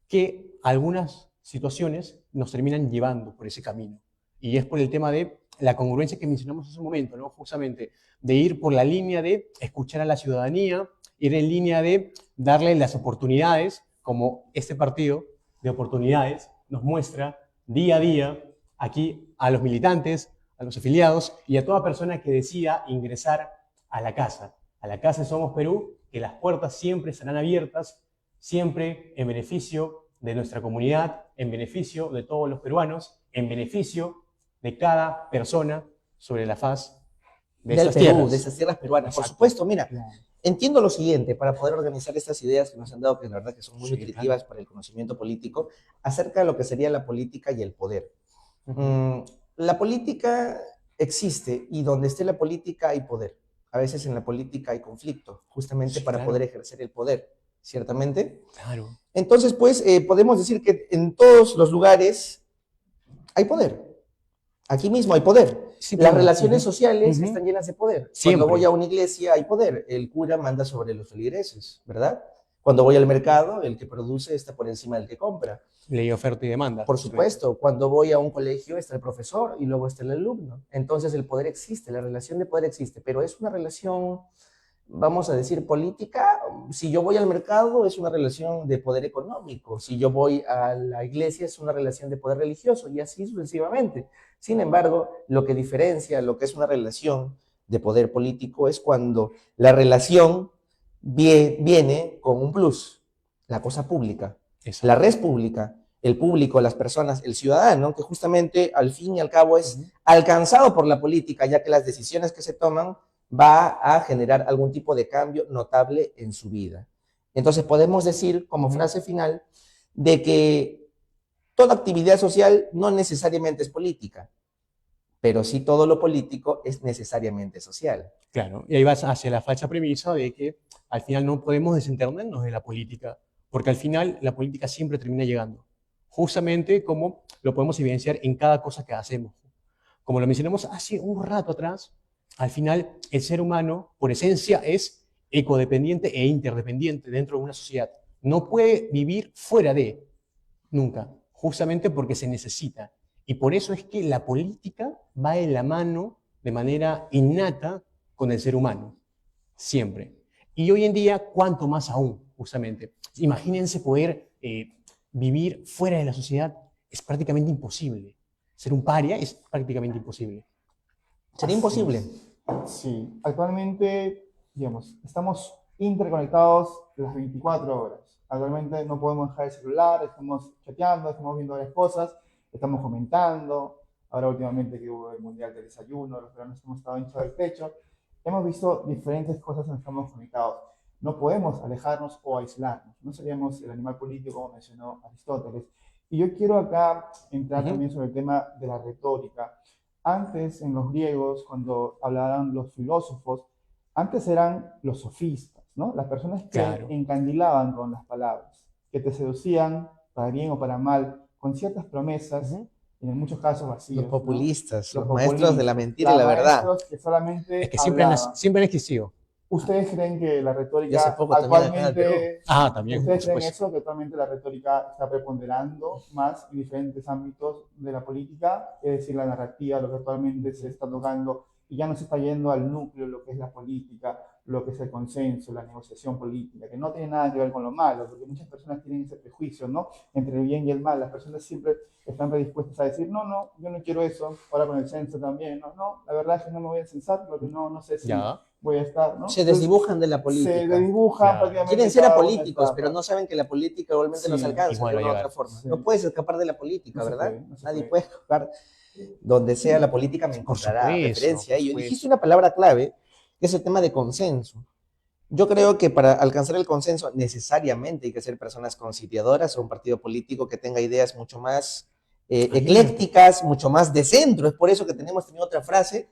que algunas situaciones nos terminan llevando por ese camino. Y es por el tema de la congruencia que mencionamos hace un momento, ¿no? Justamente de ir por la línea de escuchar a la ciudadanía, ir en línea de darle las oportunidades, como este partido de oportunidades nos muestra día a día aquí a los militantes, a los afiliados y a toda persona que decida ingresar a la casa de Somos Perú, que las puertas siempre estarán abiertas, siempre en beneficio de nuestra comunidad, en beneficio de todos los peruanos, en beneficio de cada persona sobre la faz de Del esas Perú, tierras. de esas tierras peruanas. Por Exacto. supuesto, mira, Claro. entiendo lo siguiente, para poder organizar estas ideas que nos han dado, que la verdad que son muy Sí, nutritivas claro. para el conocimiento político, acerca de lo que sería la política y el poder. La política existe y donde esté la política hay poder. A veces en la política hay conflicto, justamente Sí, para claro. poder ejercer el poder, ciertamente. Claro. Entonces, pues, podemos decir que en todos los lugares hay poder. Aquí mismo hay poder. Sí, Las pero- relaciones sociales Ujú. están llenas de poder. Siempre. Cuando voy a una iglesia hay poder. El cura manda sobre los feligreses, ¿verdad? Cuando voy al mercado, el que produce está por encima del que compra. Ley de oferta y demanda. Por supuesto, cuando voy a un colegio está el profesor y luego está el alumno. Entonces el poder existe, la relación de poder existe, pero es una relación, vamos a decir, política. Si yo voy al mercado es una relación de poder económico, si yo voy a la iglesia es una relación de poder religioso y así sucesivamente. Sin embargo, lo que diferencia lo que es una relación de poder político es cuando la relación viene con un plus, la cosa pública, Exacto. la red pública, el público, las personas, el ciudadano, que justamente al fin y al cabo es alcanzado por la política, ya que las decisiones que se toman va a generar algún tipo de cambio notable en su vida. Entonces podemos decir como frase final de que toda actividad social no necesariamente es política, pero sí todo lo político es necesariamente social. Claro, y ahí vas hacia la falsa premisa de que al final no podemos desentendernos de la política, porque al final la política siempre termina llegando, justamente como lo podemos evidenciar en cada cosa que hacemos. Como lo mencionamos hace un rato atrás, al final el ser humano, por esencia, es ecodependiente e interdependiente dentro de una sociedad. No puede vivir fuera de, nunca, justamente porque se necesita. Y por eso es que la política va de la mano de manera innata con el ser humano, siempre. Y hoy en día, cuánto más aún, justamente. Imagínense poder vivir fuera de la sociedad, es prácticamente imposible. Ser un paria es prácticamente imposible. Sería imposible. Sí, actualmente, digamos, estamos interconectados las 24 horas. Actualmente no podemos dejar el celular, estamos chateando, estamos viendo varias cosas, estamos comentando. Ahora últimamente que hubo el Mundial del Desayuno, los peruanos hemos estado hinchados del pecho. Hemos visto diferentes cosas en las que estamos conectados. No podemos alejarnos o aislarnos. No seríamos el animal político como mencionó Aristóteles. Y yo quiero acá entrar también sobre el tema de la retórica. Antes, en los griegos, cuando hablaban los filósofos, antes eran los sofistas, ¿no? Las personas que Claro. encandilaban con las palabras, que te seducían para bien o para mal, con ciertas promesas, en muchos casos vacíos. Los populistas, ¿no? los maestros de la mentira y la verdad. Maestros que solamente Es que siempre hablaban. siempre han existido. ¿Ustedes creen que la Y hace retórica poco también acá en el Perú. actualmente, Ah, también, por ustedes creen supuesto. eso, que actualmente la retórica está preponderando más en diferentes ámbitos de la política? Es decir, la narrativa, lo que actualmente se está tocando, y ya no se está yendo al núcleo, lo que es la política, lo que es el consenso, la negociación política, que no tiene nada que ver con lo malo, porque muchas personas tienen ese prejuicio, ¿no? Entre el bien y el mal. Las personas siempre están predispuestas a decir, no, no, yo no quiero eso. Ahora con el censo también, no, no, la verdad es que no me voy a censar, porque no sé si Ya. voy a estar, ¿no? Se desdibujan de la política. Se desdibujan Claro. prácticamente. Quieren ser cada una apolíticos, etapa. pero no saben que la política igualmente Sí, nos alcanza igual de va a una u llegar. otra forma. Sí. No puedes escapar de la política, No se ¿verdad? puede, no se Nadie puede. puede escapar. Donde sea la política me Por encontrará supuesto, referencia a ello. por Dijiste supuesto. una palabra clave, que es el tema de consenso. Yo creo que para alcanzar el consenso necesariamente hay que ser personas conciliadoras o un partido político que tenga ideas mucho más eclécticas, mucho más de centro. Es por eso que tenemos también otra frase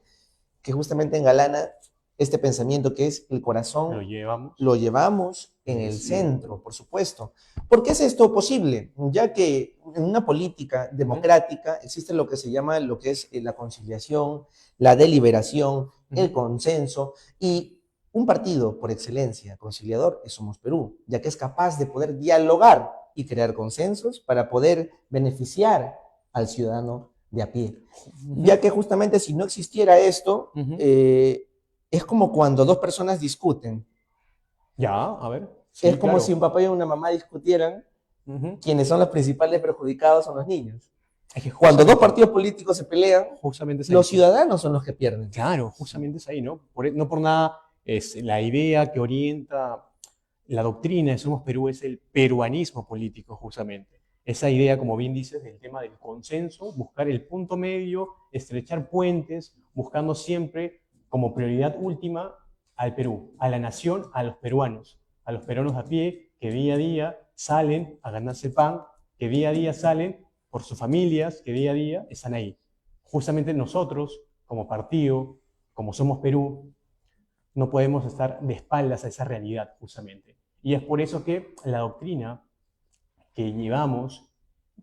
que justamente engalana este pensamiento, que es el corazón Lo llevamos. lo llevamos en el centro, por supuesto. ¿Por qué es esto posible? Ya que en una política democrática existe lo que se llama lo que es la conciliación, la deliberación, el consenso, y un partido por excelencia conciliador es Somos Perú, ya que es capaz de poder dialogar y crear consensos para poder beneficiar al ciudadano de a pie. Ya que justamente si no existiera esto, es como cuando dos personas discuten. Ya, a ver. Es Sí, como claro. si un papá y una mamá discutieran, quienes son los principales perjudicados son los niños. Es que Cuando dos justamente- partidos políticos se pelean, justamente es ahí. los ciudadanos son los que pierden. Claro, justamente es ahí, ¿no? No por nada es la idea que orienta la doctrina de Somos Perú es el peruanismo político, justamente. Esa idea, como bien dices, del tema del consenso, buscar el punto medio, estrechar puentes, buscando siempre como prioridad última al Perú, a la nación, a los peruanos a pie que día a día salen a ganarse el pan, que día a día salen por sus familias, que día a día están ahí. Justamente nosotros, como partido, como Somos Perú, no podemos estar de espaldas a esa realidad, justamente. Y es por eso que la doctrina que llevamos,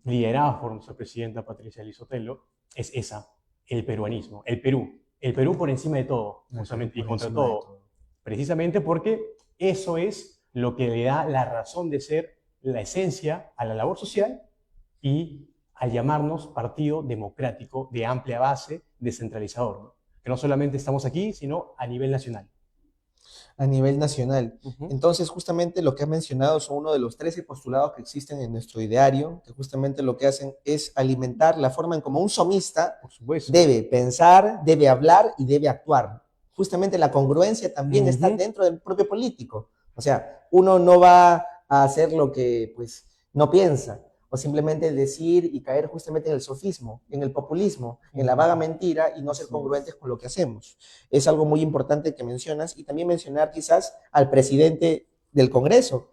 liderada por nuestra presidenta Patricia Elizotelo, es esa. el peruanismo, el Perú. El Perú por encima de todo, justamente, y Por contra encima de todo. todo. Precisamente porque eso es lo que le da la razón de ser, la esencia a la labor social y al llamarnos partido democrático de amplia base, descentralizador, ¿no? Que no solamente estamos aquí, sino a nivel nacional. A nivel nacional. Ujú. Entonces, justamente lo que has mencionado son uno de los 13 postulados que existen en nuestro ideario, que justamente lo que hacen es alimentar la forma en como un somista Por supuesto. debe pensar, debe hablar y debe actuar. Justamente la congruencia también está Ujú. dentro del propio político. O sea, uno no va a hacer lo que pues no piensa, o simplemente decir y caer justamente en el sofismo, en el populismo, en la vaga mentira y no ser Así congruentes es. con lo que hacemos. Es algo muy importante que mencionas y también mencionar quizás al presidente del Congreso,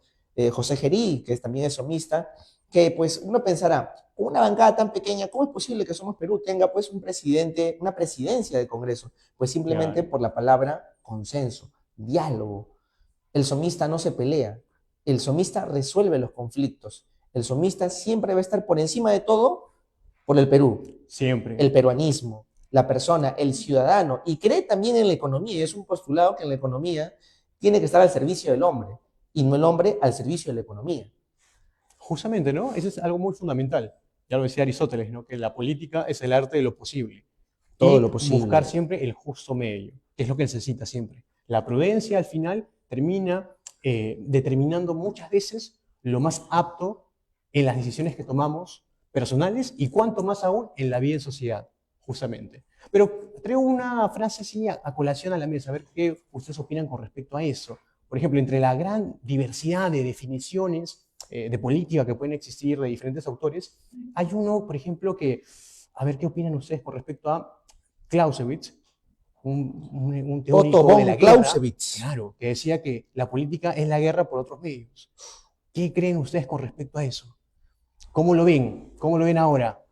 José Gerí, que también es somista, que pues uno pensará, con una bancada tan pequeña, ¿cómo es posible que Somos Perú tenga pues un presidente, una presidencia del Congreso? Pues simplemente Claro. por la palabra consenso, diálogo. El somista no se pelea, el somista resuelve los conflictos. El somista siempre va a estar por encima de todo por el Perú, Siempre. el peruanismo, la persona, el ciudadano, y cree también en la economía, y es un postulado que en la economía tiene que estar al servicio del hombre, y no el hombre al servicio de la economía. Justamente, ¿no? Eso es algo muy fundamental. Ya lo decía Aristóteles, ¿no? Que la política es el arte de lo posible. Todo lo Y buscar posible. siempre el justo medio, que es lo que necesita siempre. La prudencia al final termina determinando muchas veces lo más apto en las decisiones que tomamos personales y cuanto más aún en la vida en sociedad, justamente. Pero traigo una frase así a colación a la mesa, a ver qué ustedes opinan con respecto a eso. Por ejemplo, entre la gran diversidad de definiciones de política que pueden existir de diferentes autores, hay uno, por ejemplo, que, a ver qué opinan ustedes con respecto a Clausewitz, un Otto teórico de la von guerra, Clausewitz. claro, que decía que la política es la guerra por otros medios. ¿Qué creen ustedes con respecto a eso? ¿Cómo lo ven? ¿Cómo lo ven ahora?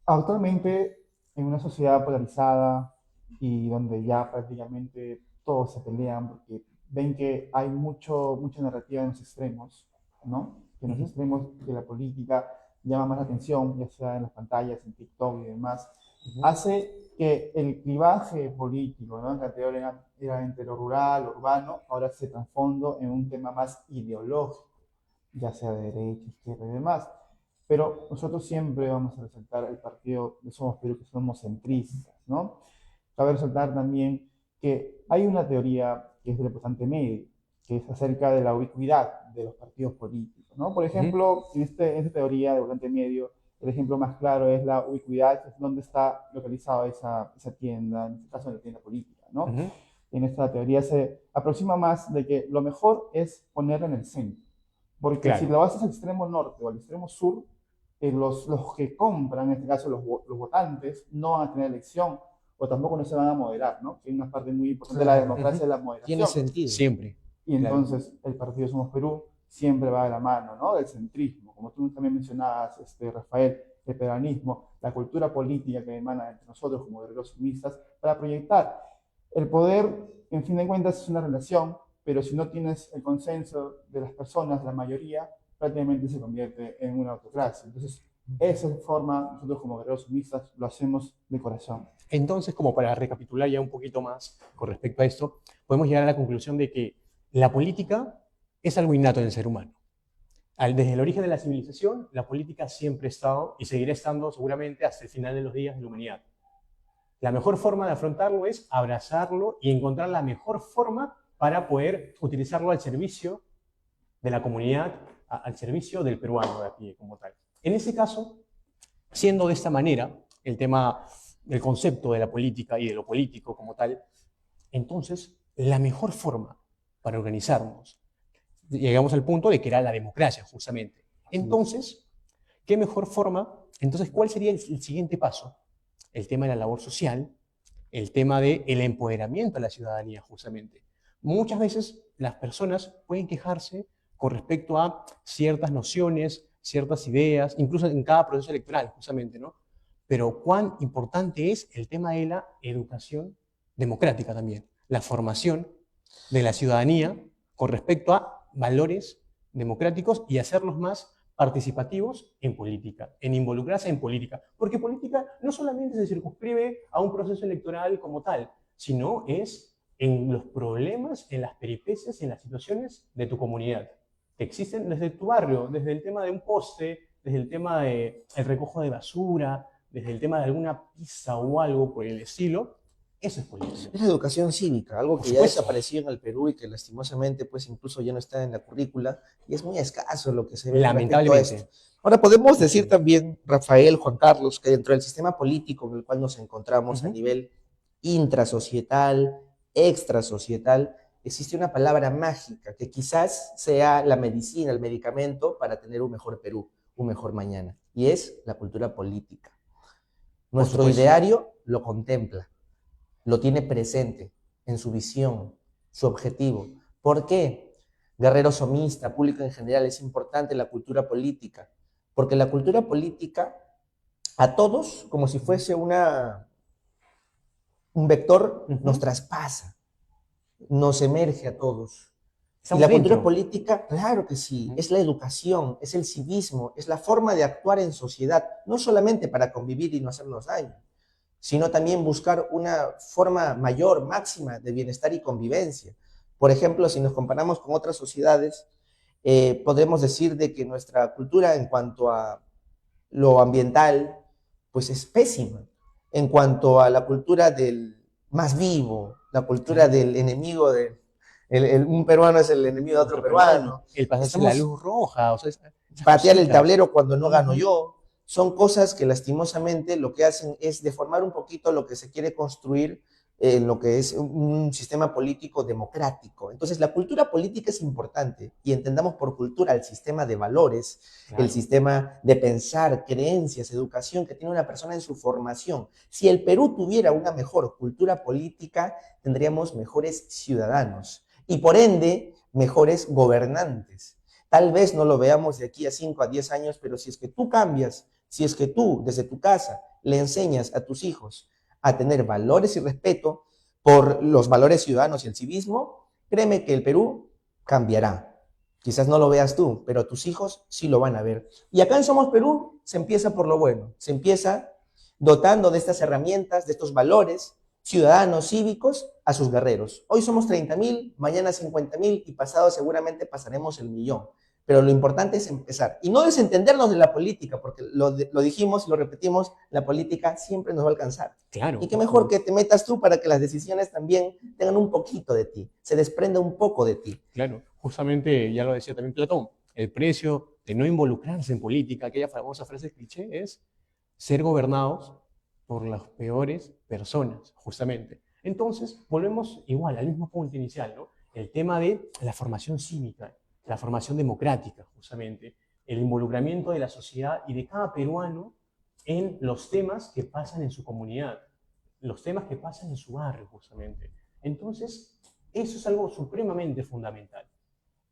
Actualmente, en una sociedad polarizada y donde ya prácticamente todos se pelean porque ven que hay mucha narrativa en los extremos, ¿no? Que en los Ujú. extremos de la política llama más la atención, ya sea en las pantallas, en TikTok y demás, Ujú. hace que el clivaje político, ¿no? Que anterior era entre lo rural, lo urbano, ahora se transforma en un tema más ideológico, ya sea de derecha, izquierda y demás. Pero nosotros siempre vamos a resaltar el partido de Somos Perú, que somos centristas, ¿no? Cabe resaltar también que hay una teoría que es del votante medio, que es acerca de la ubicuidad de los partidos políticos, ¿no? Por Ujú. ejemplo, en esta teoría de votante medio, el ejemplo más claro es la ubicuidad, que es donde está localizada esa tienda, en este caso la tienda política, ¿no? Ujú. En esta teoría se aproxima más de que lo mejor es ponerla en el centro, porque si Claro. lo haces al extremo norte o al extremo sur, los que compran, en este caso los votantes, no van a tener elección o tampoco no se van a moderar, ¿no? Que es una parte muy importante de la Claro, democracia, Ujú. es la tiene moderación. sentido. Siempre. Y Claro. entonces el partido Somos Perú siempre va de la mano, ¿no? Del centrismo, como tú también mencionabas, Rafael, el peruanismo, la cultura política que emana entre nosotros como guerreros sumistas, para proyectar. El poder, en fin de cuentas, es una relación, pero si no tienes el consenso de las personas, la mayoría, prácticamente se convierte en una autocracia. Entonces, esa forma, nosotros como guerreros sumistas lo hacemos de corazón. Entonces, como para recapitular ya un poquito más con respecto a esto, podemos llegar a la conclusión de que la política es algo innato en el ser humano. Desde el origen de la civilización, la política siempre ha estado y seguirá estando seguramente hasta el final de los días de la humanidad. La mejor forma de afrontarlo es abrazarlo y encontrar la mejor forma para poder utilizarlo al servicio de la comunidad, al servicio del peruano de aquí como tal. En ese caso, siendo de esta manera el tema, el concepto de la política y de lo político como tal, entonces la mejor forma para organizarnos, llegamos al punto de que era la democracia justamente. Entonces, ¿qué mejor forma? Entonces, ¿cuál sería el siguiente paso? El tema de la labor social, el tema del empoderamiento de la ciudadanía justamente. Muchas veces las personas pueden quejarse con respecto a ciertas nociones, ciertas ideas, incluso en cada proceso electoral justamente, ¿no? Pero cuán importante es el tema de la educación democrática también, la formación de la ciudadanía con respecto a valores democráticos y hacerlos más participativos en política, en involucrarse en política, porque política no solamente se circunscribe a un proceso electoral como tal, sino es en los problemas, en las peripecias, en las situaciones de tu comunidad, que existen desde tu barrio, desde el tema de un poste, desde el tema del recojo de basura, desde el tema de alguna pizza o algo por el estilo. Eso es política. Es la educación cívica, algo Por que ya supuesto. desapareció en el Perú y que lastimosamente pues incluso ya no está en la currícula y es muy escaso lo que se ve respecto a esto. Lamentablemente. Ahora podemos Así decir es. también, Rafael, Juan Carlos, que dentro del sistema político en el cual nos encontramos a Ujú. nivel intrasocietal, extrasocietal, existe una palabra mágica que quizás sea la medicina, el medicamento para tener un mejor Perú, un mejor mañana, y es la cultura política. Por Nuestro supuesto. ideario lo contempla, lo tiene presente en su visión, su objetivo. ¿Por qué? Guerrero somista, público en general, es importante la cultura política, porque la cultura política a todos, como si fuese un vector, nos Ujú. traspasa, nos emerge a todos. Y Estamos la cultura dentro. política, claro que sí, Ujú. es la educación, es el civismo, es la forma de actuar en sociedad, no solamente para convivir y no hacernos daño, sino también buscar una forma mayor, máxima de bienestar y convivencia. Por ejemplo, si nos comparamos con otras sociedades, podemos decir de que nuestra cultura en cuanto a lo ambiental, pues es pésima. En cuanto a la cultura del más vivo, la cultura Claro. del enemigo de... un peruano es el enemigo de otro Otro peruano. peruano. El pasarse la Estamos luz roja, o sea, esas patear el cositas. tablero cuando no gano Ujú. yo, son cosas que lastimosamente lo que hacen es deformar un poquito lo que se quiere construir en lo que es un sistema político democrático. Entonces, la cultura política es importante y entendamos por cultura el sistema de valores, el Claro. sistema de pensar, creencias, educación que tiene una persona en su formación. Si el Perú tuviera una mejor cultura política, tendríamos mejores ciudadanos y por ende mejores gobernantes. Tal vez no lo veamos de aquí a 5 a 10 años, pero si es que tú cambias, si es que tú desde tu casa le enseñas a tus hijos a tener valores y respeto por los valores ciudadanos y el civismo, créeme que el Perú cambiará. Quizás no lo veas tú, pero tus hijos sí lo van a ver. Y acá en Somos Perú se empieza por lo bueno, se empieza dotando de estas herramientas, de estos valores ciudadanos cívicos a sus guerreros. Hoy somos 30.000, mañana 50.000 y pasado seguramente pasaremos el millón. Pero lo importante es empezar y no desentendernos de la política, porque lo dijimos y lo repetimos, la política siempre nos va a alcanzar. Y Claro. qué mejor que te metas tú para que las decisiones también tengan un poquito de ti, se desprenda un poco de ti. Claro. Justamente, ya lo decía también Platón, el precio de no involucrarse en política, aquella famosa frase cliché, es ser gobernados por las peores personas, justamente. Entonces, volvemos igual al mismo punto inicial, ¿no? El tema de la formación cívica, la formación democrática, justamente, el involucramiento de la sociedad y de cada peruano en los temas que pasan en su comunidad, los temas que pasan en su barrio, justamente. Entonces, eso es algo supremamente fundamental.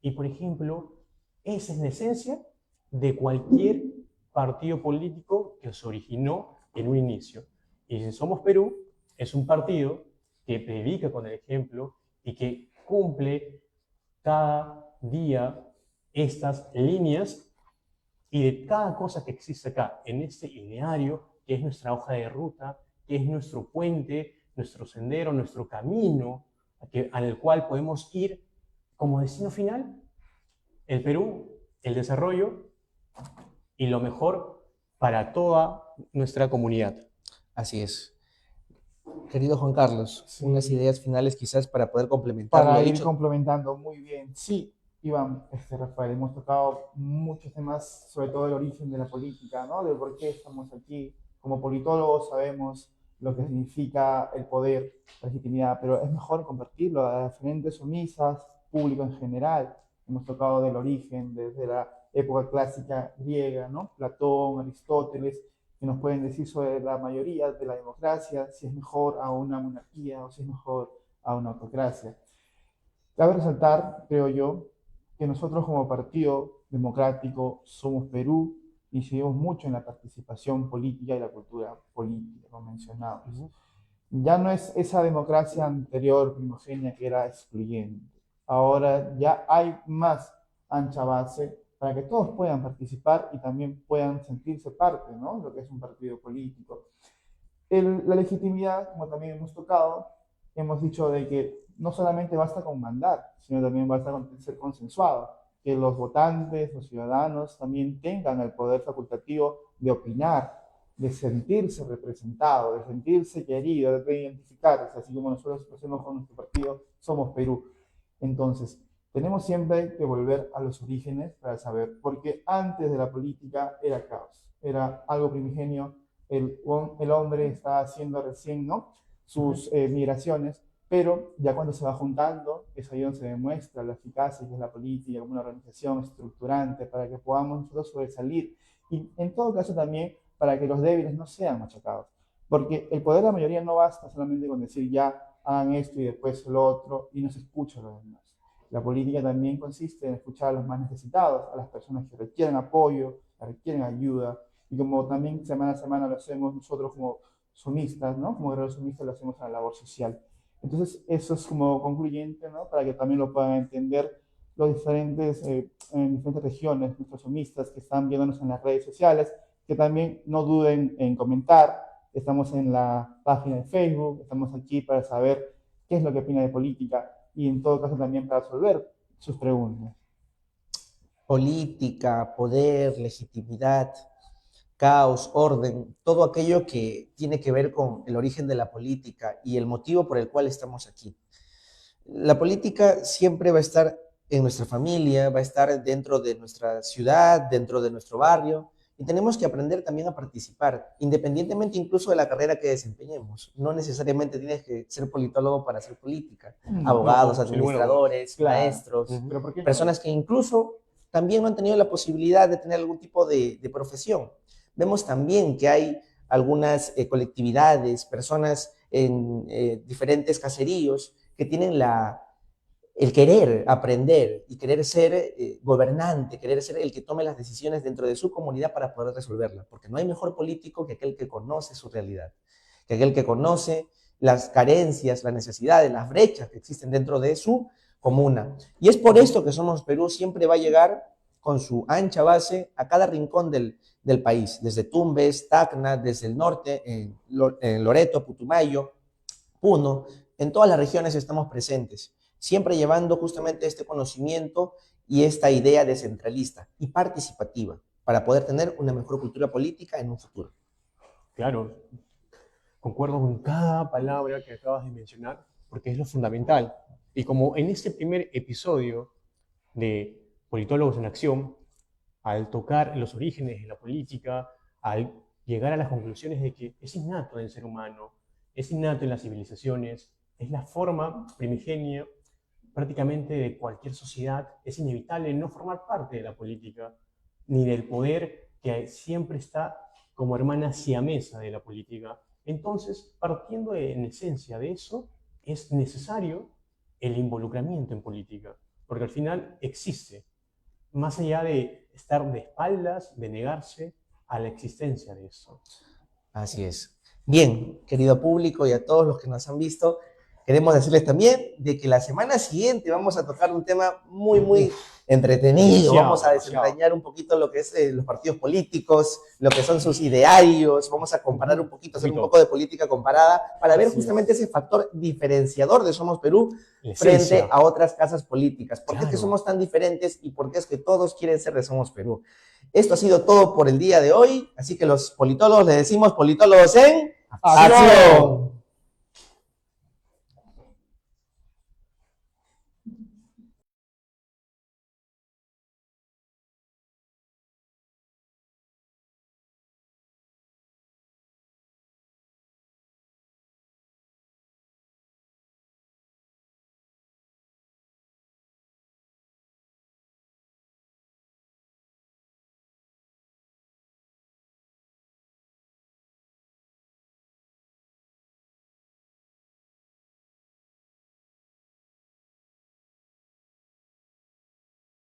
Y, por ejemplo, esa es la esencia de cualquier partido político que se originó en un inicio. Y si Somos Perú, es un partido que predica con el ejemplo y que cumple cada día estas líneas y de cada cosa que existe acá, en este ideario, que es nuestra hoja de ruta, que es nuestro puente, nuestro sendero, nuestro camino, al cual podemos ir como destino final, el Perú, el desarrollo y lo mejor para toda nuestra comunidad. Así es. Querido Juan Carlos, unas Sí, ideas finales quizás para poder complementar lo para ir dicho. complementando muy bien. Sí, Iván, Rafael, hemos tocado muchos temas, sobre todo el origen de la política, ¿no? De por qué estamos aquí. Como politólogos sabemos lo que significa el poder, la legitimidad, pero es mejor compartirlo a diferentes omisas, público en general. Hemos tocado del origen, desde la época clásica griega, ¿no? Platón, Aristóteles, que nos pueden decir sobre la mayoría de la democracia, si es mejor a una monarquía o si es mejor a una autocracia. Cabe resaltar, creo yo, que nosotros como partido democrático somos Perú, incidimos mucho en la participación política y la cultura política, como mencionamos. Ya no es esa democracia anterior, primogénea, que era excluyente. Ahora ya hay más ancha base para que todos puedan participar y también puedan sentirse parte, ¿no?, de lo que es un partido político. La legitimidad, como también hemos tocado, hemos dicho de que no solamente basta con mandar, sino también basta con ser consensuado, que los votantes, los ciudadanos también tengan el poder facultativo de opinar, de sentirse representado, de sentirse querido, de identificarse, así como nosotros lo hacemos con nuestro partido Somos Perú. Entonces, tenemos siempre que volver a los orígenes para saber, porque antes de la política era caos, era algo primigenio, el hombre está haciendo recién, ¿no?, sus migraciones, pero ya cuando se va juntando, es ahí donde se demuestra la eficacia que es la política como una organización estructurante para que podamos nosotros sobresalir y en todo caso también para que los débiles no sean machacados. Porque el poder de la mayoría no basta solamente con decir ya hagan esto y después lo otro y no se escucha a los demás. La política también consiste en escuchar a los más necesitados, a las personas que requieren apoyo, que requieren ayuda, y como también semana a semana lo hacemos nosotros como sumistas, ¿no?, como guerreros sumistas lo hacemos en la labor social. Entonces, eso es como concluyente, ¿no?, para que también lo puedan entender los diferentes, en diferentes regiones, nuestros sumistas que están viéndonos en las redes sociales, que también no duden en comentar. Estamos en la página de Facebook, estamos aquí para saber qué es lo que opina de política y en todo caso también para resolver sus preguntas. Política, poder, legitimidad, caos, orden, todo aquello que tiene que ver con el origen de la política y el motivo por el cual estamos aquí. La política siempre va a estar en nuestra familia, va a estar dentro de nuestra ciudad, dentro de nuestro barrio, y tenemos que aprender también a participar, independientemente incluso de la carrera que desempeñemos. No necesariamente tienes que ser politólogo para hacer política. Abogados, administradores, maestros, Pero ¿por qué no? personas que incluso también no han tenido la posibilidad de tener algún tipo de profesión. Vemos también que hay algunas colectividades, personas en diferentes caseríos que tienen el querer aprender y querer ser gobernante, querer ser el que tome las decisiones dentro de su comunidad para poder resolverla, porque no hay mejor político que aquel que conoce su realidad, que aquel que conoce las carencias, las necesidades, las brechas que existen dentro de su comuna. Y es por esto que Somos Perú siempre va a llegar con su ancha base a cada rincón del país, desde Tumbes, Tacna, desde el norte, en Loreto, Putumayo, Puno, en todas las regiones estamos presentes, siempre llevando justamente este conocimiento y esta idea descentralista y participativa para poder tener una mejor cultura política en un futuro. Claro, concuerdo con cada palabra que acabas de mencionar, porque es lo fundamental. Y como en este primer episodio de Politólogos en Acción, al tocar los orígenes de la política, al llegar a las conclusiones de que es innato en el ser humano, es innato en las civilizaciones, es la forma primigenia prácticamente de cualquier sociedad, es inevitable no formar parte de la política, ni del poder que siempre está como hermana siamesa de la política. Entonces, partiendo en esencia de eso, es necesario el involucramiento en política, porque al final existe, más allá de estar de espaldas, de negarse a la existencia de eso. Así es. Bien, querido público y a todos los que nos han visto, queremos decirles también de que la semana siguiente vamos a tocar un tema muy entretenido. Vamos a desentrañar un poquito lo que es los partidos políticos, lo que son sus idearios, vamos a comparar un poquito, hacer un poco de política comparada para ver justamente ese factor diferenciador de Somos Perú frente a otras casas políticas. ¿Por qué es que somos tan diferentes y por qué es que todos quieren ser de Somos Perú? Esto ha sido todo por el día de hoy, así que los politólogos les decimos politólogos en acción.